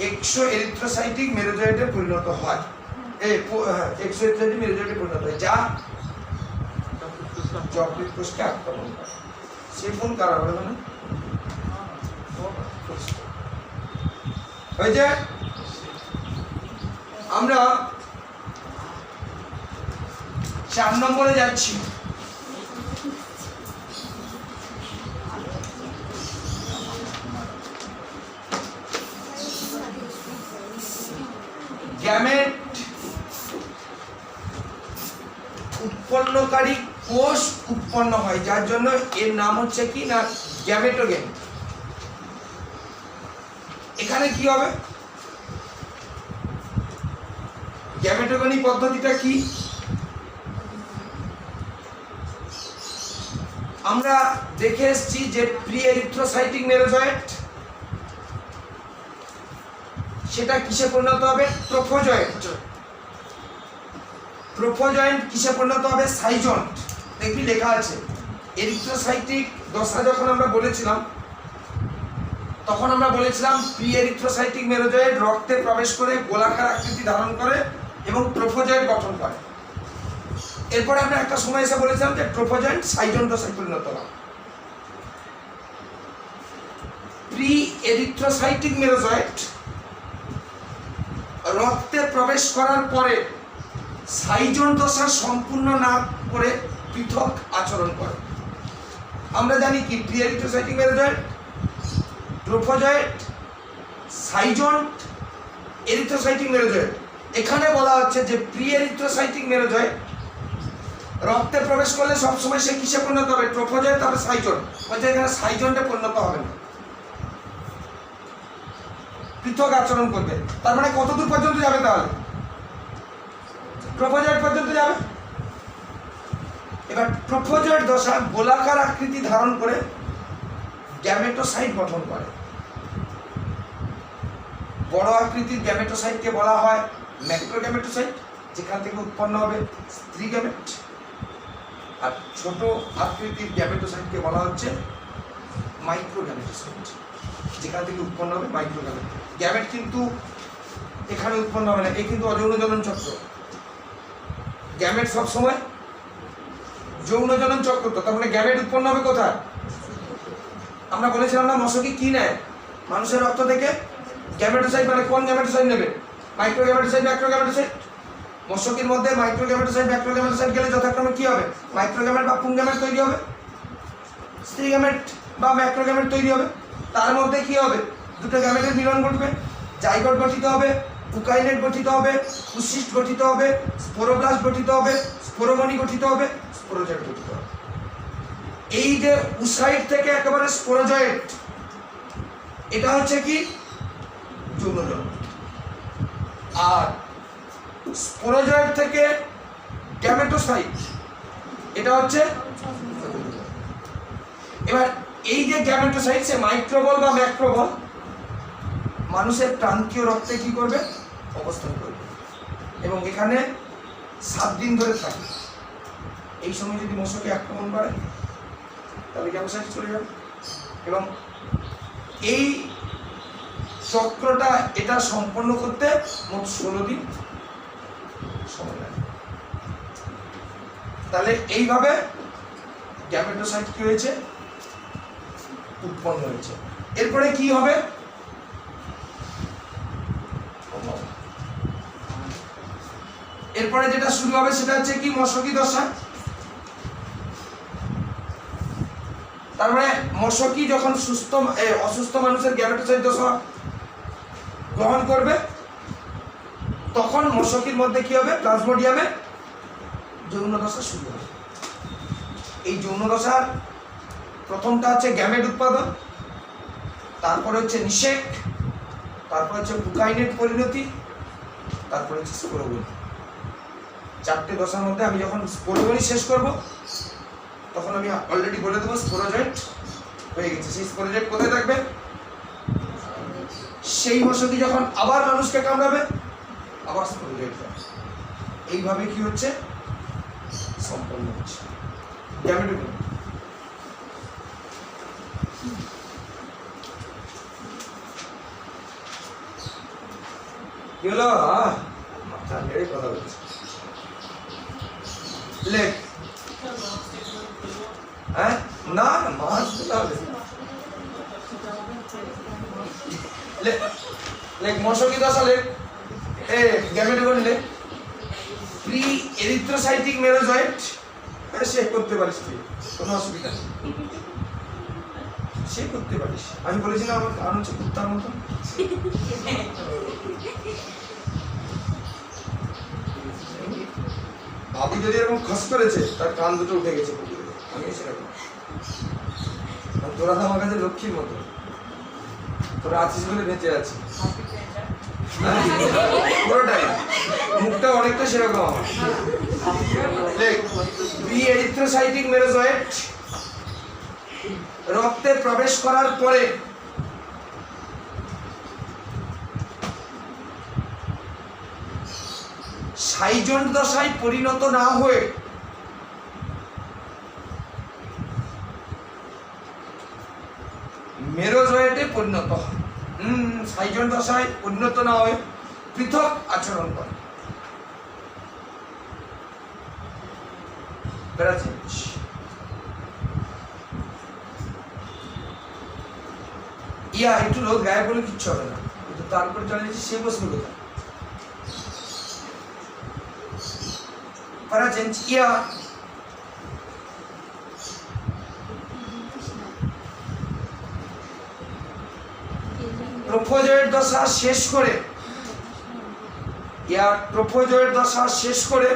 এক্সো এরিথ্রোসাইটিক মেরোজয়েটে পরিণত হয় এক্সো এরিথ্রোসাইটিক মেরোজয়েটে পরিণত হয় যা যকৃৎ কোষকে আক্রমণ করে। সে কোন কারণ হবে না ওই যে আমরা 4 নম্বরে যাচ্ছি। গ্যামেট উৎপন্নকারী কোষ উৎপন্ন হয় যার জন্য এর নাম হচ্ছে কি না গ্যামেটোগেনি। এখানে কি হবে? গ্যামেটোগেনি পদ্ধতিটা কি? আমরা দেখে এসেছি যে প্রি এরিথ্রোসাইটিক মেরোজয়েট সেটা কিসে পরিণত হবে? ট্রোফোজয়েন্ট। ট্রোফোজয়েন্ট কিসে পরিণত হবে? সাইজন্ট। দেখবি লেখা আছে এরিথ্রোসাইটিক দশা যখন আমরা বলেছিলাম তখন আমরা বলেছিলাম প্রি এরিথ্রোসাইটিক মেরোজয়েট রক্তে প্রবেশ করে গোলাকার আকৃতি ধারণ করে এবং ট্রোফোজয়েট গঠন করে। এরপরে আমরা একটা সময় এসে বলেছিলাম যে ট্রোফোজয়েন্ট সাইজন্ট দশায় পরিণত হয়। প্রি এরিথ্রোসাইটিক মেরোজয়েট রক্তে প্রবেশ করার পরে সাইজন্ট দশা সম্পূর্ণ না করে পৃথক আচরণ করে। আমরা জানি কি pre erythrocytic merozoite, ট্রোফোজয়েট, schizont, erythrocytic merozoite. এখানে বলা হচ্ছে যে প্রি এরিথ্রোসাইটিক মেরোজয়েট রক্তে প্রবেশ করলে সবসময় সে কিসে পরিণত হবে? ট্রোফোজয়েট, তারপরে সাইজন্ট। বলছে এখানে সাইজন্টে পরিণত হবে না, পৃথক আচরণ করবে। তার মানে কতদূর পর্যন্ত যাবে? তাহলে ট্রোফোজয়েট পর্যন্ত যাবে। এবার ট্রোফোজয়েট দশা গোলাকার আকৃতি ধারণ করে গ্যামেটোসাইট গঠন করে। বড় আকৃতির গ্যামেটোসাইটকে বলা হয় ম্যাক্রোগ্যামেটোসাইট, যেখান থেকে উৎপন্ন হবে স্ত্রী গ্যামেট। আর ছোট আকৃতির গ্যামেটোসাইটকে বলা হচ্ছে মাইক্রোগ্যামেটোসাইট, যেখান থেকে উৎপন্ন হবে মাইক্রোগ্যামেট। গ্যামেট কিন্তু এখানে উৎপন্ন হবে না, এই কিন্তু অযৌন জনন চক্র। গ্যামেট সবসময় যৌন জনন চক্র। তো তার মানে গ্যামেট উৎপন্ন হবে কোথায়? আমরা বলেছিলাম না মশকি কি নেয় মানুষের রক্ত থেকে? গ্যামেটোসাইট। মানে কোন গ্যামেটোসাইট নেবে? মাইক্রোগ্যামেটোসাইট, ম্যাক্রোগ্যামেটোসাইট। মশকির মধ্যে মাইক্রোগ্যামেটোসাইট, ম্যাক্রোগ্যামেটোসাইট গেলে যথাক্রমে কি হবে? মাইক্রোগ্যামেট বা পুংগ্যামেট তৈরি হবে, স্ত্রী গ্যামেট বা ম্যাক্রোগ্যামেট তৈরি হবে। তার মধ্যে কি হবে? দুটো গ্যামেটের মিলন ঘটবে, জাইগোট গঠিত হবে, উকাইনেট গঠিত হবে, উসিস্ট গঠিত হবে, স্পোরোব্লাস্ট গঠিত হবে, স্পোরোগনি গঠিত হবে, স্পোরোজয়েট গঠিত হবে। এই যে উসাইট থেকে একেবারে স্পোরোজয়েট, এটা হচ্ছে কি? যৌনজনন। আর স্পোরোজয়েট থেকে গ্যামেটোসাইট, এটা হচ্ছে। এবার এই যে গ্যামেটোসাইট, সে মাইক্রোবল বা ম্যাক্রোবল মানুষের প্রান্তীয় রক্তে কি করবে? অবস্থান করবে এবং এখানে 7 দিন ধরে থাকে। এই সময় যদি মশকে আক্রমণ করে তাহলে গ্যামেটোসাইট চলে যাবে। এবং এই চক্রটা এটা সম্পন্ন করতে মোট 16 দিন সময় লাগে। তাহলে এইভাবে গ্যামেটোসাইট কি হয়েছে? উৎপন্ন হয়েছে। এরপরে কি হবে? এরপরে যেটা শুরু হবে সেটা হচ্ছে কি? মশকি দশা। তার মানে মশকি যখন অসুস্থ মানুষের গ্যামেটোসাইট দশা গ্রহণ করবে তখন মশকির মধ্যে কি হবে? প্লাজমোডিয়ামে যৌন দশা শুরু হবে। এই যৌন দশার প্রথমটা হচ্ছে গ্যামেট উৎপাদন, তারপরে হচ্ছে নিষেক, তারপরে হচ্ছে উকাইনেট পরিণতি, তারপরে হচ্ছে স্পোরোগনি। 4টে দশার মধ্যে আমি যখন স্পোরোগনি শেষ করব তখন আমি অলরেডি বলে দেবো স্পোরোজয়েট হয়ে গেছে। সেই স্পোরোজয়েট কোথায় থাকবে? সেই মশকি যখন আবার মানুষকে কামড়াবে আবার স্পোরোজয়েট থাকবে। এইভাবে কি হচ্ছে? সম্পন্ন হচ্ছে গ্যামেটোগেনি। কি হলো? মাথা নেড়ে কথা বলছে। লেখ। হ্যাঁ, না না, মাছ দিতে হবে। লেখ মশকি দশা লেখ। গ্যামেটোগেনি লেখ। প্রি এরিথ্রোসাইটিক মেরোজয়েট সে করতে পারিস তুই, কোনো অসুবিধা নেই, সে করতে পারিস। আমি বলেছিলাম আমার কারণ হচ্ছে কুত্তার মতো। বাবু যদি এরকম খস করেছে তার কান দুটো উঠে গেছে, আমি সেরকম তোরা তো আমার কাছে লক্ষ্মীর মতো, তোরা আছিস বলে বেঁচে আছি। পুরোটাই মুখটা অনেকটা সেরকম আমার। বি এরিথ্রোসাইটিক মেরোজয়েট রক্তে প্রবেশ করার পরে সাইজন দশায় পরিণত না হয়ে মেরোজয়েটে পরিণত হয়। সাইজন দশায় পরিণত না হয়ে পৃথক আচরণ করে। ইয়া একটু রোদ গায়ে বলে কিচ্ছু হবে না, কিন্তু তারপরে জানিয়েছি সে বসবে কোথায়। প্যারাচেঞ্জ ইয়া ট্রোফোজয়েড দশা শেষ করে ট্রোফোজয়েড দশা শেষ করে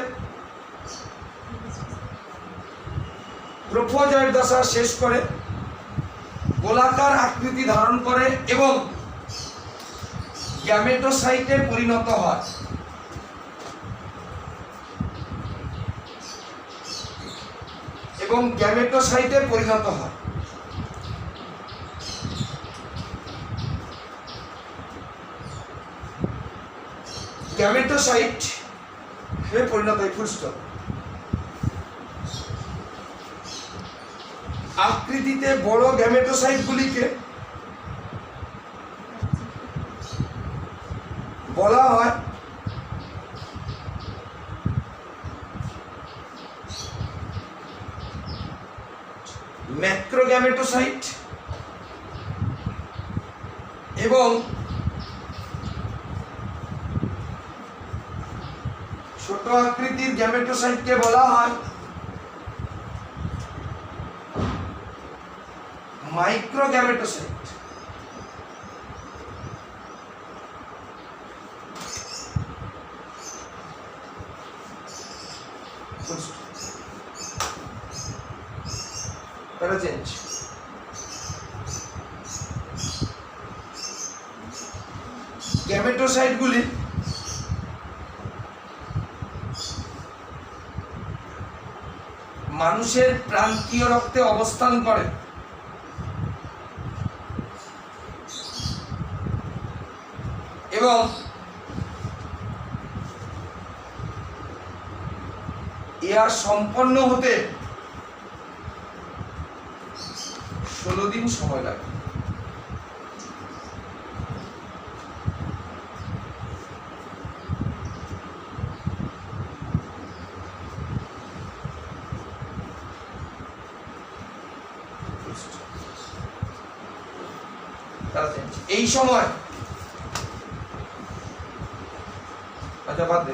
ট্রোফোজয়েড দশা শেষ করে গোলাকার আকৃতি ধারণ করে এবং গ্যামেটোসাইটে পরিণত হয়। গ্যামেটোসাইট হয়ে পরিণত হয়। Full stop. আকৃতিতে বড় গ্যামেটোসাইট গুলিকে বলা হয় ম্যাক্রোগ্যামেটোসাইট এবং ছোট আকৃতির গ্যামেটোসাইটকে বলা হয় মাইক্রোগ্যামেটোসাইট। প্যারাচেঞ্জ গ্যামেটোসাইটগুলি মানুষের প্রান্তীয় রক্তে অবস্থান করে এবং ইহা সম্পন্ন হতে 16 দিন সময় লাগে। এই সময় আচ্ছা বাদ দে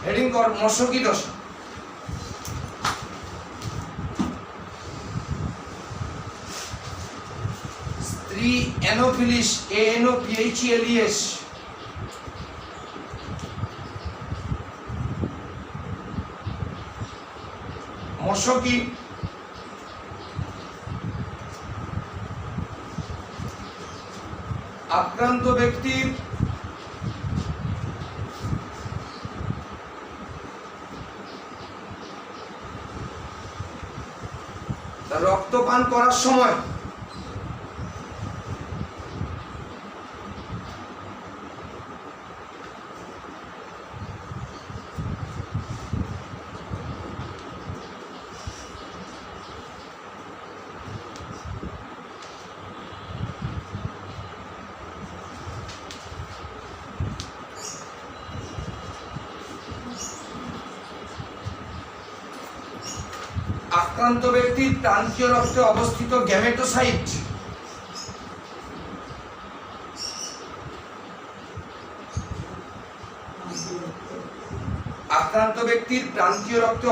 হেডিং কর মশকি দশা। স্ত্রী অ্যানোফিলিস ANOPHILES মশকি আক্রান্ত ব্যক্তির রক্তপান করার সময় আক্রান্ত ব্যক্তির প্রান্তীয় রক্তে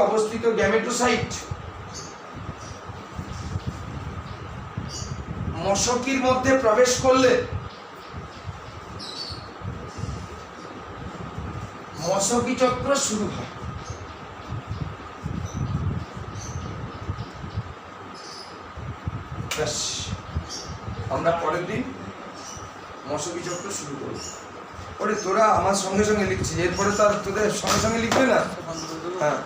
অবস্থিত গ্যামেটোসাইট মশকির মধ্যে প্রবেশ করলে মশকি চক্র শুরু হয়। ব্যাস আমরা পরের দিন মশকি চক্র শুরু করব। ওরে তোরা আমার সঙ্গে সঙ্গে লিখছিস, এরপরে তো আর তোদের সঙ্গে সঙ্গে লিখবে না। হ্যাঁ